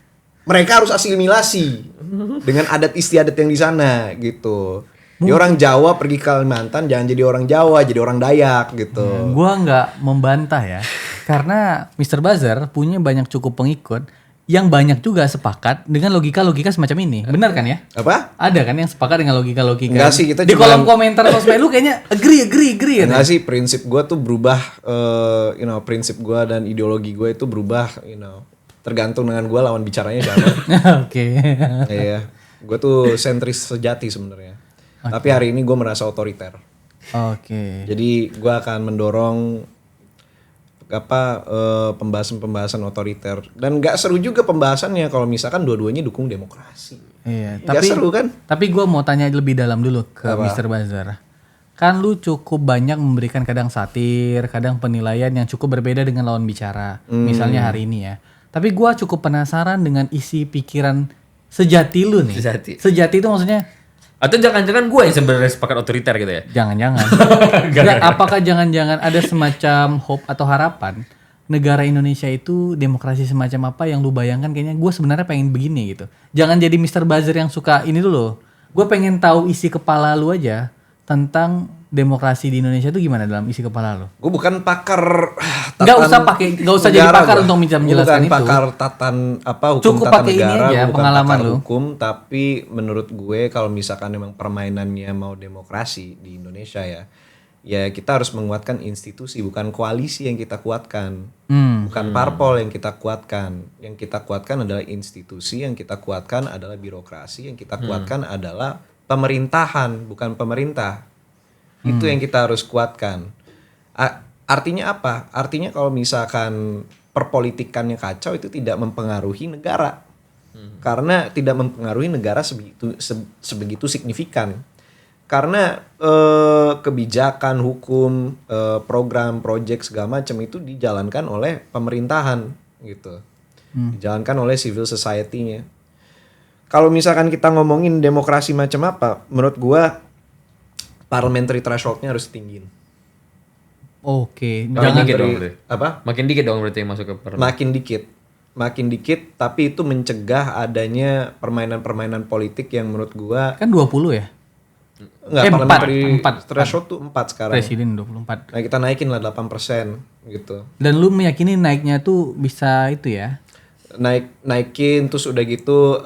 Mereka harus asimilasi dengan adat istiadat yang di sana gitu. Dia orang Jawa pergi ke Kalimantan, jangan jadi orang Jawa, jadi orang Dayak gitu. Gua nggak membantah ya, karena Mr. Bazar punya banyak cukup pengikut yang banyak juga sepakat dengan logika-logika semacam ini. Benar kan ya? Apa? Ada kan yang sepakat dengan logika-logika. Enggak sih, kita di kolom komentar sosmed lu kayaknya agree ya. Enggak sih, prinsip gue tuh berubah, prinsip gue dan ideologi gue itu berubah, tergantung dengan gue lawan bicaranya siapa. Oke. Iya, gue tuh sentris sejati sebenarnya. Okay. Tapi hari ini gue merasa otoriter. Oke. Jadi gue akan mendorong pembahasan otoriter, dan nggak seru juga pembahasannya kalau misalkan dua-duanya dukung demokrasi. Iya, nggak seru kan? Tapi gue mau tanya lebih dalam dulu ke Mr. Bazar. Kan lu cukup banyak memberikan kadang satir, kadang penilaian yang cukup berbeda dengan lawan bicara. Misalnya hari ini ya. Tapi gue cukup penasaran dengan isi pikiran sejati lu nih. Sejati itu maksudnya? Atau jangan-jangan gue yang sebenarnya sepakat otoriter gitu ya? Jangan-jangan. Apakah jangan-jangan ada semacam hope atau harapan negara Indonesia itu demokrasi semacam apa yang lu bayangkan? Kayaknya gue sebenarnya pengen begini gitu. Jangan jadi Mr. Bazar yang suka ini dulu. Gue pengen tahu isi kepala lu aja tentang demokrasi di Indonesia itu gimana dalam isi kepala lo? Gue bukan pakar. Nggak usah jadi pakar untuk menjelaskan itu. Bukan pakar hukum cukup tata pakai negara. Ini aja, bukan pengalaman pakar lo. Hukum, tapi menurut gue kalau misalkan memang permainannya mau demokrasi di Indonesia ya kita harus menguatkan institusi, bukan koalisi yang kita kuatkan, bukan parpol yang kita kuatkan. Yang kita kuatkan adalah institusi, yang kita kuatkan adalah birokrasi, yang kita kuatkan adalah pemerintahan, bukan pemerintah. Itu yang kita harus kuatkan. Artinya apa? Artinya kalau misalkan perpolitikannya kacau itu tidak mempengaruhi negara. Karena tidak mempengaruhi negara sebegitu signifikan. Karena kebijakan, hukum, program, project segala macam itu dijalankan oleh pemerintahan gitu. Dijalankan oleh civil society-nya. Kalau misalkan kita ngomongin demokrasi macam apa, menurut gua parliamentary threshold-nya harus tinggiin. Oke, Makin dikit dong berarti. Apa? Makin dikit dong berarti yang masuk ke parlemen. Makin dikit, tapi itu mencegah adanya permainan-permainan politik yang menurut gua kan 20 ya? enggak, parliamentary threshold tuh 4 sekarang. Presiden 24. Nah, kita naikin lah 8% gitu. Dan lu meyakini naiknya tuh bisa itu ya? Naikin terus udah gitu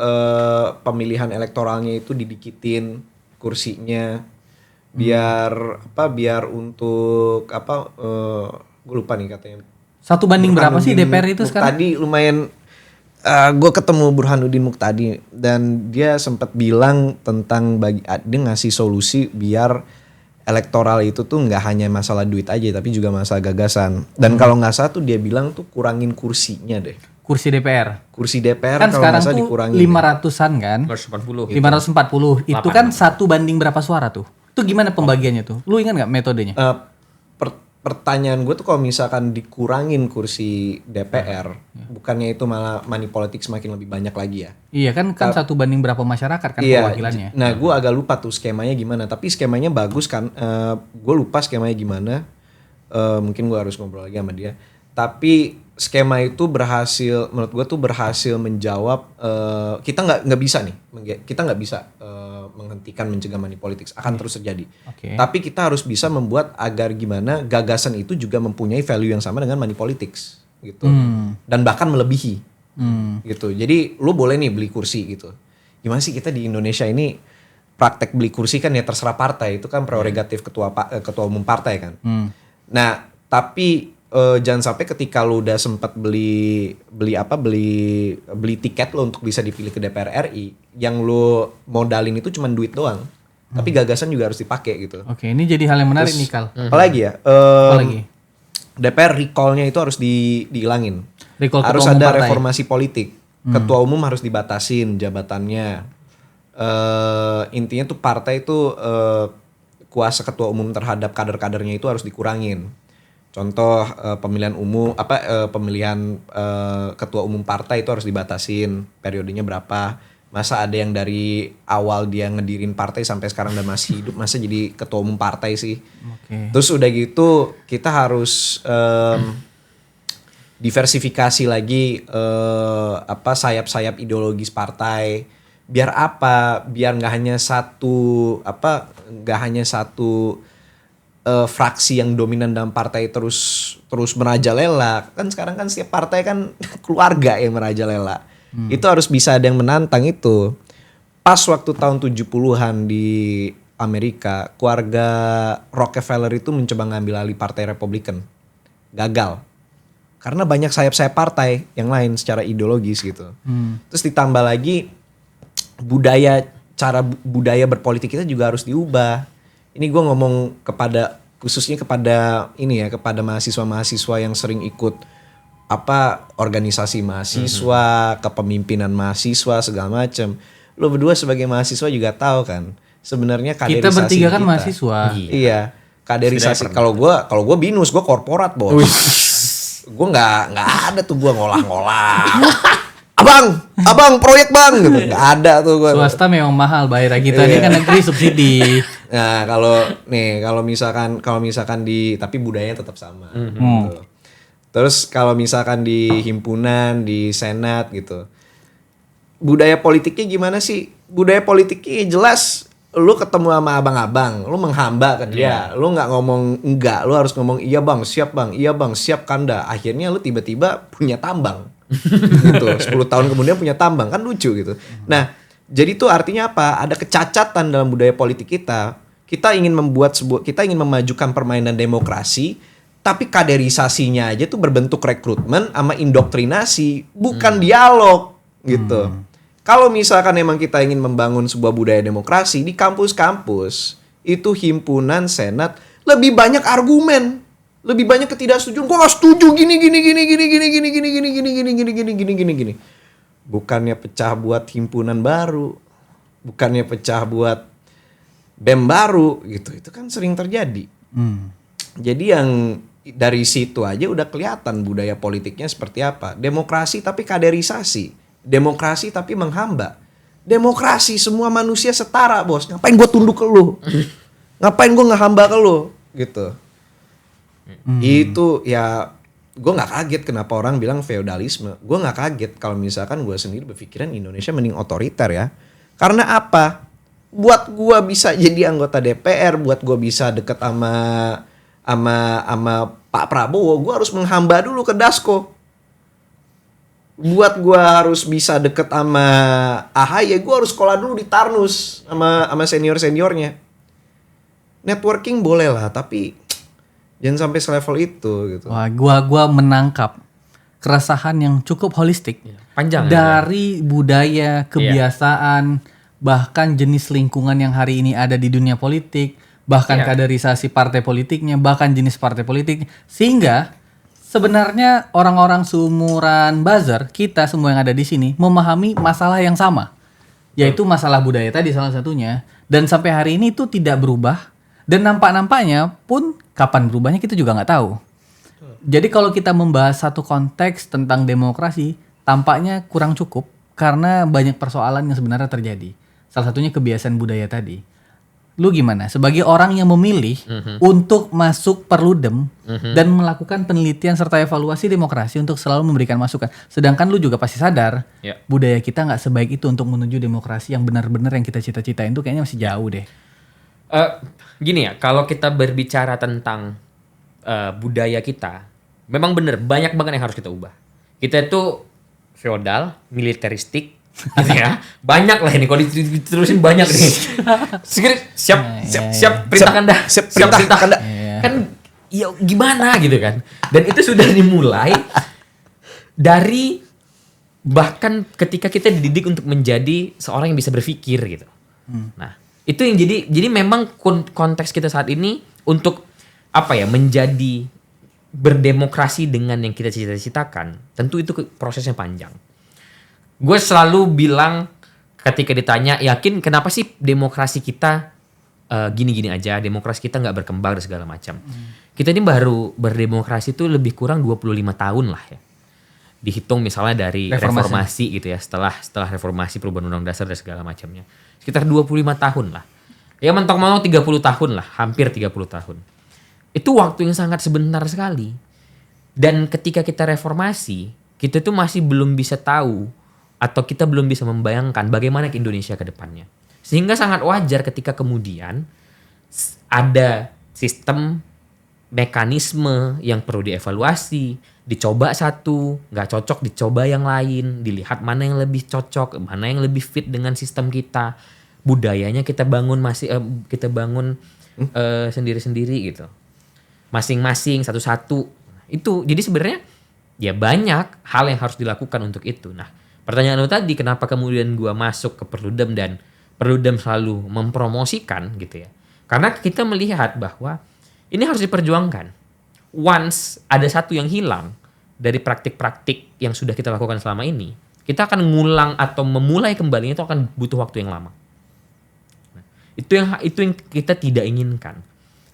pemilihan elektoralnya itu didikitin kursinya biar untuk gue lupa nih katanya. 1 banding berapa sih DPR itu sekarang? Tadi lumayan gue ketemu Burhanuddin Muqtadi dan dia sempat bilang tentang dia ngasih solusi biar elektoral itu tuh nggak hanya masalah duit aja tapi juga masalah gagasan. Dan kalau nggak salah tuh dia bilang tuh kurangin kursinya deh. Kursi DPR. Kursi DPR Kan kalau sekarang nggak salah tuh dikurangin. 500-an kan? 540. 540. Itu kan 1 banding berapa suara tuh? Itu gimana pembagiannya tuh? Lu ingat nggak metodenya? Pertanyaan gue tuh kalau misalkan dikurangin kursi DPR, bukannya itu malah money politics semakin lebih banyak lagi ya? Iya kan 1 banding berapa masyarakat kan perwakilannya. Nah gue agak lupa tuh skemanya gimana, tapi skemanya bagus kan. Gue lupa skemanya gimana. Mungkin gue harus ngobrol lagi sama dia. Tapi skema itu berhasil, menurut gue tuh berhasil menjawab. Kita nggak bisa nih, kita nggak bisa menghentikan mencegah money politics, akan terus terjadi. Okay. Tapi kita harus bisa membuat agar gimana gagasan itu juga mempunyai value yang sama dengan money politics gitu, dan bahkan melebihi gitu. Jadi lu boleh nih beli kursi gitu. Gimana sih kita di Indonesia ini praktek beli kursi kan ya terserah partai, itu kan prerogatif ketua umum partai kan. Nah tapi jangan sampai ketika lu udah sempat beli tiket lo untuk bisa dipilih ke DPR RI, yang lu modalin itu cuma duit doang, tapi gagasan juga harus dipakai gitu. Oke, ini jadi hal yang menarik nih Kal. Apalagi ya? Apalagi? DPR recall-nya itu harus dihilangin. Recall harus ketua umum ada partai. reformasi politik. Ketua umum harus dibatasin jabatannya. Intinya tuh partai itu kuasa ketua umum terhadap kader-kadernya itu harus dikurangin. Contoh pemilihan umum pemilihan ketua umum partai itu harus dibatasin, periodenya berapa. Masa ada yang dari awal dia ngedirin partai sampai sekarang dan masih hidup, masa jadi ketua umum partai sih. Okay. Terus udah gitu kita harus diversifikasi lagi sayap-sayap ideologis partai. Biar apa? Biar nggak hanya satu fraksi yang dominan dalam partai terus merajalela. Kan sekarang kan setiap partai kan keluarga yang merajalela. Itu harus bisa ada yang menantang itu. Pas waktu tahun 70-an di Amerika, keluarga Rockefeller itu mencoba ngambil alih partai Republikan. Gagal. Karena banyak sayap-sayap partai yang lain secara ideologis gitu. Terus ditambah lagi budaya berpolitik kita juga harus diubah. Ini gue ngomong khususnya kepada mahasiswa-mahasiswa yang sering ikut organisasi mahasiswa, kepemimpinan mahasiswa segala macam. Lo berdua sebagai mahasiswa juga tahu kan, sebenarnya kaderisasi kita bertiga kan mahasiswa. Iya, kaderisasi. Kalau gue binus, gue korporat bos. Gue nggak ada tuh gue ngolah-ngolah. Abang proyek bang gitu. Nggak ada tuh gue. Swasta memang mahal bayar kita ini kan negeri subsidi. Nah kalau misalkan tapi budayanya tetap sama. Gitu. Terus kalau misalkan di himpunan, di senat gitu, budaya politiknya gimana sih? Budaya politiknya jelas, lu ketemu sama abang-abang, lu menghamba ke dia, lu nggak ngomong enggak, lu harus ngomong iya bang, siap kanda. Akhirnya lu tiba-tiba punya tambang. Gitu. 10 tahun kemudian punya tambang, kan lucu gitu. Nah, jadi itu artinya apa? Ada kecacatan dalam budaya politik kita. Kita ingin memajukan permainan demokrasi, tapi kaderisasinya aja tuh berbentuk rekrutmen sama indoktrinasi, bukan dialog gitu. Kalau misalkan emang kita ingin membangun sebuah budaya demokrasi di kampus-kampus, itu himpunan, senat lebih banyak argumen. Lebih banyak ketidaksetujuan. Gue gak setuju gini. bukannya pecah buat himpunan baru, bukannya pecah buat BEM baru gitu. Itu kan sering terjadi. Jadi yang dari situ aja udah kelihatan budaya politiknya seperti apa. Demokrasi tapi kaderisasi. Demokrasi tapi menghamba. Demokrasi semua manusia setara, bos. Ngapain gue tunduk ke lu? Ngapain gue ngehamba ke lu? Gitu. Itu ya gue nggak kaget kenapa orang bilang feodalisme. Gue nggak kaget kalau misalkan gue sendiri berpikiran Indonesia mending otoriter ya. Karena apa? Buat gue bisa jadi anggota DPR, buat gue bisa deket sama Pak Prabowo, gue harus menghamba dulu ke Dasko. Buat gue harus bisa deket sama AHY, gue harus sekolah dulu di Tarnus sama senior-seniornya. Networking boleh lah, tapi jangan sampai selevel itu gitu. Wah, gua menangkap keresahan yang cukup holistik. Panjang. Dari budaya, kebiasaan, bahkan jenis lingkungan yang hari ini ada di dunia politik, bahkan kaderisasi partai politiknya, bahkan jenis partai politik, sehingga sebenarnya orang-orang seumuran buzzer, kita semua yang ada di sini memahami masalah yang sama, yaitu masalah budaya tadi salah satunya, dan sampai hari ini itu tidak berubah, dan nampak-nampaknya pun kapan berubahnya kita juga nggak tahu. Jadi kalau kita membahas satu konteks tentang demokrasi, tampaknya kurang cukup karena banyak persoalan yang sebenarnya terjadi. Salah satunya kebiasaan budaya tadi. Lu gimana? Sebagai orang yang memilih untuk masuk Perludem dan melakukan penelitian serta evaluasi demokrasi untuk selalu memberikan masukan. Sedangkan lu juga pasti sadar budaya kita nggak sebaik itu untuk menuju demokrasi yang benar-benar yang kita cita-citain itu kayaknya masih jauh deh. Gini ya, kalau kita berbicara tentang budaya kita, memang bener banyak banget yang harus kita ubah. Kita itu feodal, militeristik, gitu ya. Banyak lah ini, kalau diterusin banyak nih. Siap perintahkan dah. Siap perintahkan dah. Kan ya gimana gitu kan. Dan itu sudah dimulai dari bahkan ketika kita dididik untuk menjadi seorang yang bisa berpikir gitu. Nah, itu yang jadi memang konteks kita saat ini untuk apa ya, menjadi berdemokrasi dengan yang kita cita-citakan, tentu itu prosesnya panjang. Gue selalu bilang ketika ditanya, yakin kenapa sih demokrasi kita gini-gini aja, demokrasi kita nggak berkembang dan segala macam. Kita ini baru berdemokrasi itu lebih kurang 25 tahun lah ya. Dihitung misalnya dari reformasi gitu ya, setelah reformasi perubahan undang dasar dan segala macamnya. Sekitar 25 tahun lah. Ya mentok-mentok 30 tahun lah, hampir 30 tahun. Itu waktu yang sangat sebentar sekali. Dan ketika kita reformasi, kita tuh masih belum bisa tahu atau kita belum bisa membayangkan bagaimana ke Indonesia ke depannya. Sehingga sangat wajar ketika kemudian ada sistem mekanisme yang perlu dievaluasi, dicoba satu, nggak cocok dicoba yang lain, dilihat mana yang lebih cocok, mana yang lebih fit dengan sistem kita, budayanya kita bangun sendiri-sendiri gitu, masing-masing satu-satu. Itu jadi sebenarnya ya banyak hal yang harus dilakukan untuk itu. Nah, pertanyaan lu tadi kenapa kemudian gua masuk ke Perludem dan Perludem selalu mempromosikan gitu ya, karena kita melihat bahwa ini harus diperjuangkan. Once ada satu yang hilang dari praktik-praktik yang sudah kita lakukan selama ini, kita akan ngulang atau memulai kembali itu akan butuh waktu yang lama. Nah, itu yang kita tidak inginkan.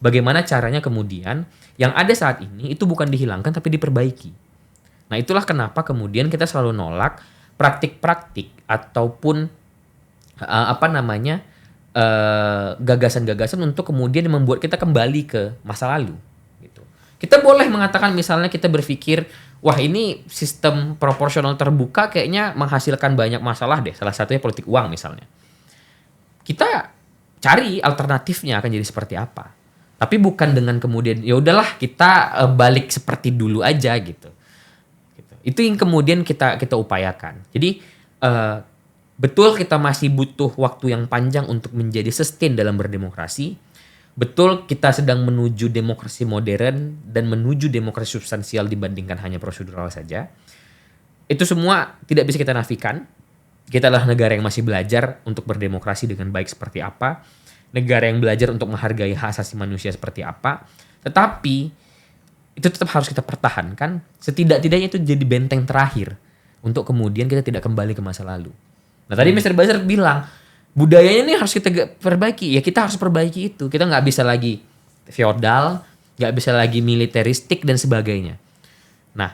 Bagaimana caranya kemudian yang ada saat ini itu bukan dihilangkan tapi diperbaiki. Nah, itulah kenapa kemudian kita selalu nolak praktik-praktik ataupun gagasan-gagasan untuk kemudian membuat kita kembali ke masa lalu gitu. Kita boleh mengatakan misalnya kita berpikir, wah ini sistem proporsional terbuka kayaknya menghasilkan banyak masalah deh, salah satunya politik uang misalnya. Kita cari alternatifnya akan jadi seperti apa. Tapi bukan dengan kemudian ya udahlah kita balik seperti dulu aja gitu. Itu yang kemudian kita upayakan. Jadi betul kita masih butuh waktu yang panjang untuk menjadi sustain dalam berdemokrasi. Betul kita sedang menuju demokrasi modern dan menuju demokrasi substansial dibandingkan hanya prosedural saja. Itu semua tidak bisa kita nafikan. Kita adalah negara yang masih belajar untuk berdemokrasi dengan baik seperti apa. Negara yang belajar untuk menghargai hak asasi manusia seperti apa. Tetapi itu tetap harus kita pertahankan. Setidak-tidaknya itu jadi benteng terakhir untuk kemudian kita tidak kembali ke masa lalu. Nah tadi Mr. Buzzer bilang budayanya ini harus kita perbaiki. Ya kita harus perbaiki itu. Kita nggak bisa lagi feodal, nggak bisa lagi militeristik dan sebagainya. Nah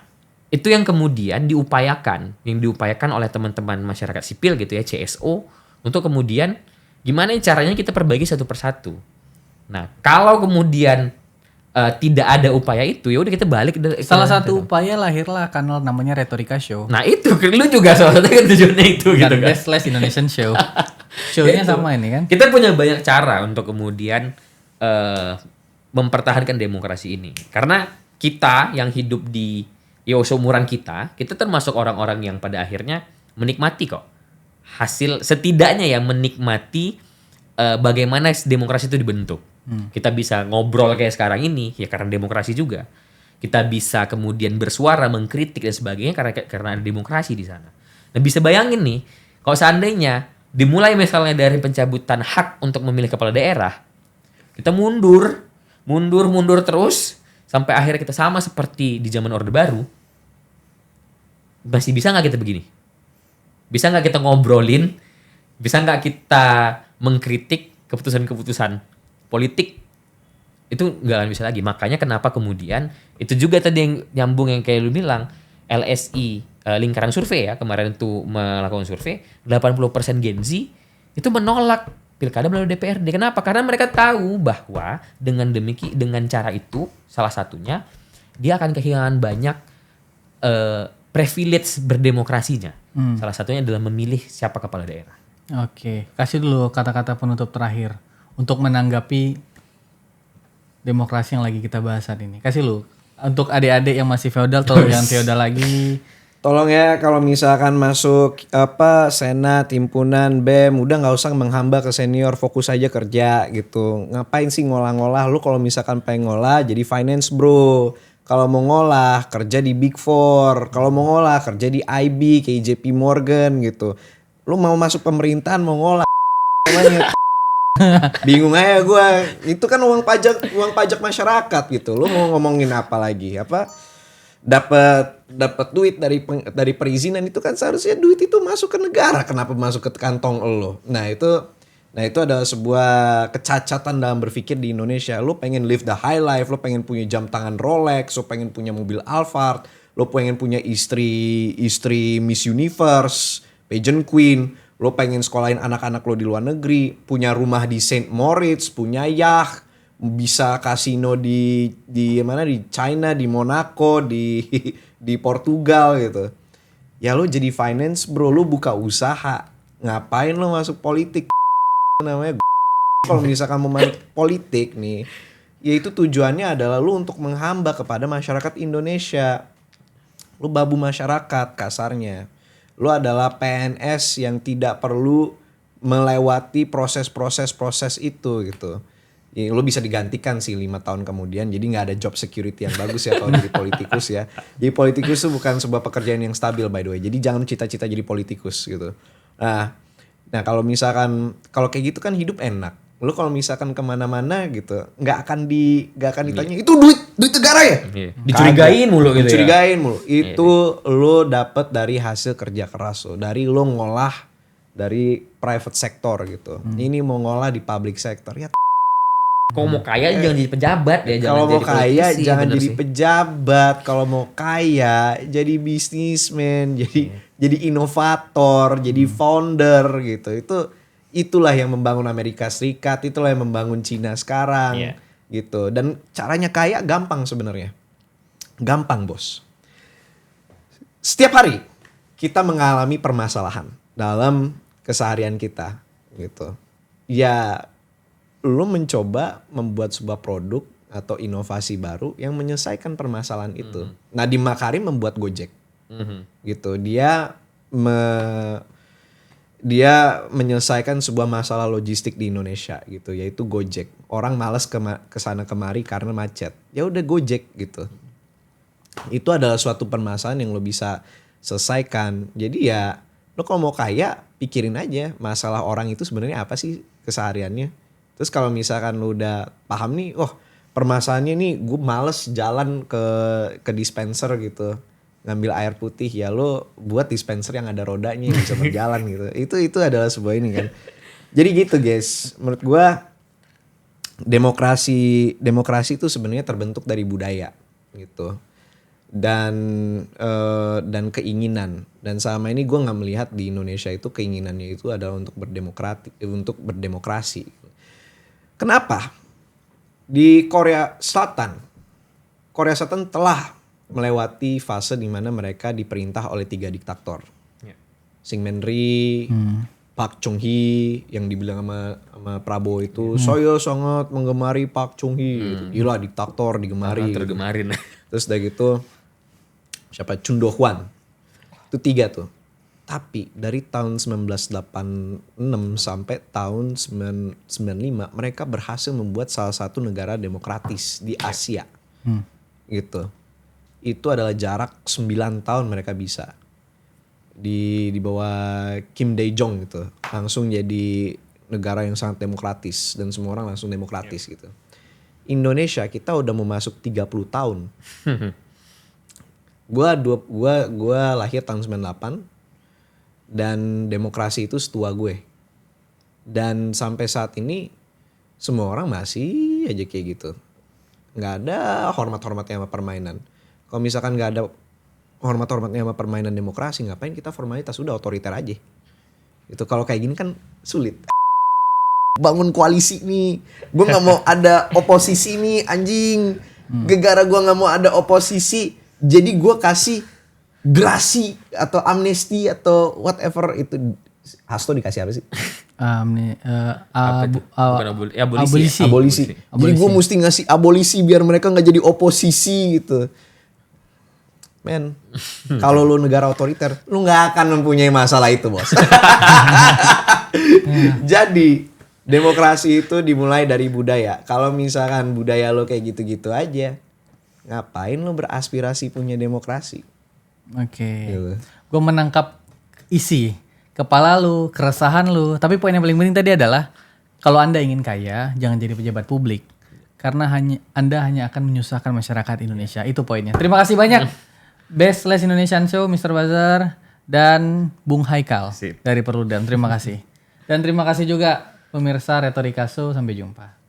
itu yang kemudian yang diupayakan oleh teman-teman masyarakat sipil gitu ya, CSO, untuk kemudian gimana caranya kita perbaiki satu persatu. Nah kalau kemudian tidak ada upaya itu, ya udah kita balik. Salah satu upaya lahirlah kanal namanya Retorika Show. Nah itu lu juga salah satu kan tujuannya itu gitu kan. Slash Indonesian Show. Show-nya sama ini kan. Kita punya banyak cara untuk kemudian mempertahankan demokrasi ini. Karena kita yang hidup di seumuran kita termasuk orang-orang yang pada akhirnya menikmati kok hasil, setidaknya ya menikmati bagaimana demokrasi itu dibentuk. Kita bisa ngobrol kayak sekarang ini ya karena demokrasi juga. Kita bisa kemudian bersuara, mengkritik dan sebagainya karena ada demokrasi di sana. Nah bisa bayangin nih kalau seandainya dimulai misalnya dari pencabutan hak untuk memilih kepala daerah, kita mundur terus sampai akhirnya kita sama seperti di zaman Orde Baru. Masih bisa nggak kita begini? Bisa nggak kita ngobrolin? Bisa nggak kita mengkritik keputusan-keputusan politik? Itu nggak akan bisa lagi. Makanya kenapa kemudian itu juga tadi yang nyambung yang kayak lu bilang, LSI lingkaran survei ya kemarin itu melakukan survei, 80% Gen Z itu menolak pilkada melalui DPRD. Kenapa? Karena mereka tahu bahwa dengan cara itu salah satunya dia akan kehilangan banyak privilege berdemokrasinya. Salah satunya adalah memilih siapa kepala daerah. Oke, kasih dulu kata-kata penutup terakhir untuk menanggapi demokrasi yang lagi kita bahas saat ini. Kasih lu untuk adik-adik yang masih feodal, tolong jangan feodal lagi. Tolong ya kalau misalkan masuk senat, himpunan, BEM, udah nggak usah menghamba ke senior, fokus aja kerja gitu. Ngapain sih ngolah-ngolah? Lu kalau misalkan pengen ngolah jadi finance bro. Kalau mau ngolah kerja di Big Four. Kalau mau ngolah kerja di IB, kayak JP Morgan gitu. Lu mau masuk pemerintahan mau ngolah namanya. Bingung aja gue. Itu kan uang pajak masyarakat gitu. Lu mau ngomongin apa lagi? Dapat duit dari perizinan itu kan seharusnya duit itu masuk ke negara, kenapa masuk ke kantong lo? Nah itu adalah sebuah kecacatan dalam berpikir di Indonesia. Lo pengen live the high life, lo pengen punya jam tangan Rolex, lo pengen punya mobil Alphard, lo pengen punya istri Miss Universe, pageant queen, lo pengen sekolahin anak-anak lo di luar negeri, punya rumah di Saint Moritz, punya yacht, bisa kasino di mana, di China, di Monaco, di Portugal gitu. Ya lo jadi finance bro, lo buka usaha. Ngapain lo masuk politik? Namanya kalau misalkan mau masuk politik nih, ya itu tujuannya adalah lo untuk menghamba kepada masyarakat Indonesia. Lo babu masyarakat kasarnya. Lo adalah PNS yang tidak perlu melewati proses itu gitu. Ya, lo bisa digantikan sih 5 tahun kemudian. Jadi gak ada job security yang bagus ya kalau jadi politikus ya. Jadi politikus itu bukan sebuah pekerjaan yang stabil by the way. Jadi jangan cita-cita jadi politikus gitu. Nah kalau misalkan kalau kayak gitu kan hidup enak. Lo kalau misalkan kemana-mana gitu gak akan ditanya itu duit negara ya. Dicurigain mulu gitu. Dicurigain mulu. Itu lo dapet dari hasil kerja keras lo. Dari lo ngolah dari private sector gitu. Ini mau ngolah di public sector ya. Kalau mau kaya jangan jadi pejabat ya. Kalau mau kaya jangan jadi pejabat. Kalau mau kaya jadi bisnismen, jadi inovator, jadi founder gitu. Itulah yang membangun Amerika Serikat, itulah yang membangun Cina sekarang gitu. Dan caranya kaya gampang sebenarnya. Gampang bos. Setiap hari kita mengalami permasalahan dalam keseharian kita gitu. Ya lo mencoba membuat sebuah produk atau inovasi baru yang menyelesaikan permasalahan itu. Nadiem Makarim membuat Gojek, gitu. Dia menyelesaikan sebuah masalah logistik di Indonesia, gitu, yaitu Gojek. Orang malas kesana kemari karena macet. Ya udah Gojek, gitu. Itu adalah suatu permasalahan yang lo bisa selesaikan. Jadi ya lo kalau mau kaya pikirin aja masalah orang itu sebenarnya apa sih kesehariannya. Terus kalau misalkan lu udah paham nih, permasalahannya nih gue males jalan ke dispenser gitu. ngambil air putih ya lo buat dispenser yang ada rodanya yang bisa berjalan gitu. Itu adalah sebuah ini kan. Jadi gitu guys, menurut gua demokrasi itu sebenarnya terbentuk dari budaya gitu. Dan keinginan. Dan selama ini gue nggak melihat di Indonesia itu keinginannya itu adalah untuk berdemokrasi. Kenapa? Di Korea Selatan telah melewati fase di mana mereka diperintah oleh 3 diktator. Syngman Rhee, Park Chung Hee yang dibilang sama Prabowo itu, saya sangat menggemari Park Chung Hee. Gitu. Gila diktator digemari. Tergemarin. Terus udah gitu siapa Chun Do Hwan. Itu 3 tuh. Tapi dari tahun 1986 sampai tahun 1995 mereka berhasil membuat salah satu negara demokratis di Asia. Gitu. Itu adalah jarak 9 tahun mereka bisa. Di bawah Kim Dae Jong gitu. Langsung jadi negara yang sangat demokratis dan semua orang langsung demokratis gitu. Indonesia kita udah mau masuk 30 tahun. Gua lahir tahun 98 dan demokrasi itu setua gue. Dan sampai saat ini semua orang masih aja kayak gitu. Nggak ada hormat-hormatnya sama permainan. Kalau misalkan nggak ada hormat-hormatnya sama permainan demokrasi, ngapain kita formalitas, udah otoriter aja. Itu kalau kayak gini kan sulit. Bangun koalisi nih, gue nggak mau ada oposisi nih anjing. Gegara gue nggak mau ada oposisi, jadi gue kasih grasi atau amnesti atau whatever itu. Hasto dikasih apa sih? Abolisi. Jadi gue mesti ngasih abolisi biar mereka nggak jadi oposisi gitu. Men, kalau lu negara otoriter, lu nggak akan mempunyai masalah itu, bos. Jadi demokrasi itu dimulai dari budaya. Kalau misalkan budaya lo kayak gitu-gitu aja, ngapain lo beraspirasi punya demokrasi? Oke. Gitu. Gue menangkap isi kepala lu, keresahan lu. Tapi poin yang paling penting tadi adalah kalau Anda ingin kaya, jangan jadi pejabat publik. Karena Anda hanya akan menyusahkan masyarakat Indonesia. Itu poinnya. Terima kasih banyak. Best Les Indonesian Show, Mr. Bazar dan Bung Haikal dari Perludem. Terima kasih. Dan terima kasih juga pemirsa Retorika Show. Sampai jumpa.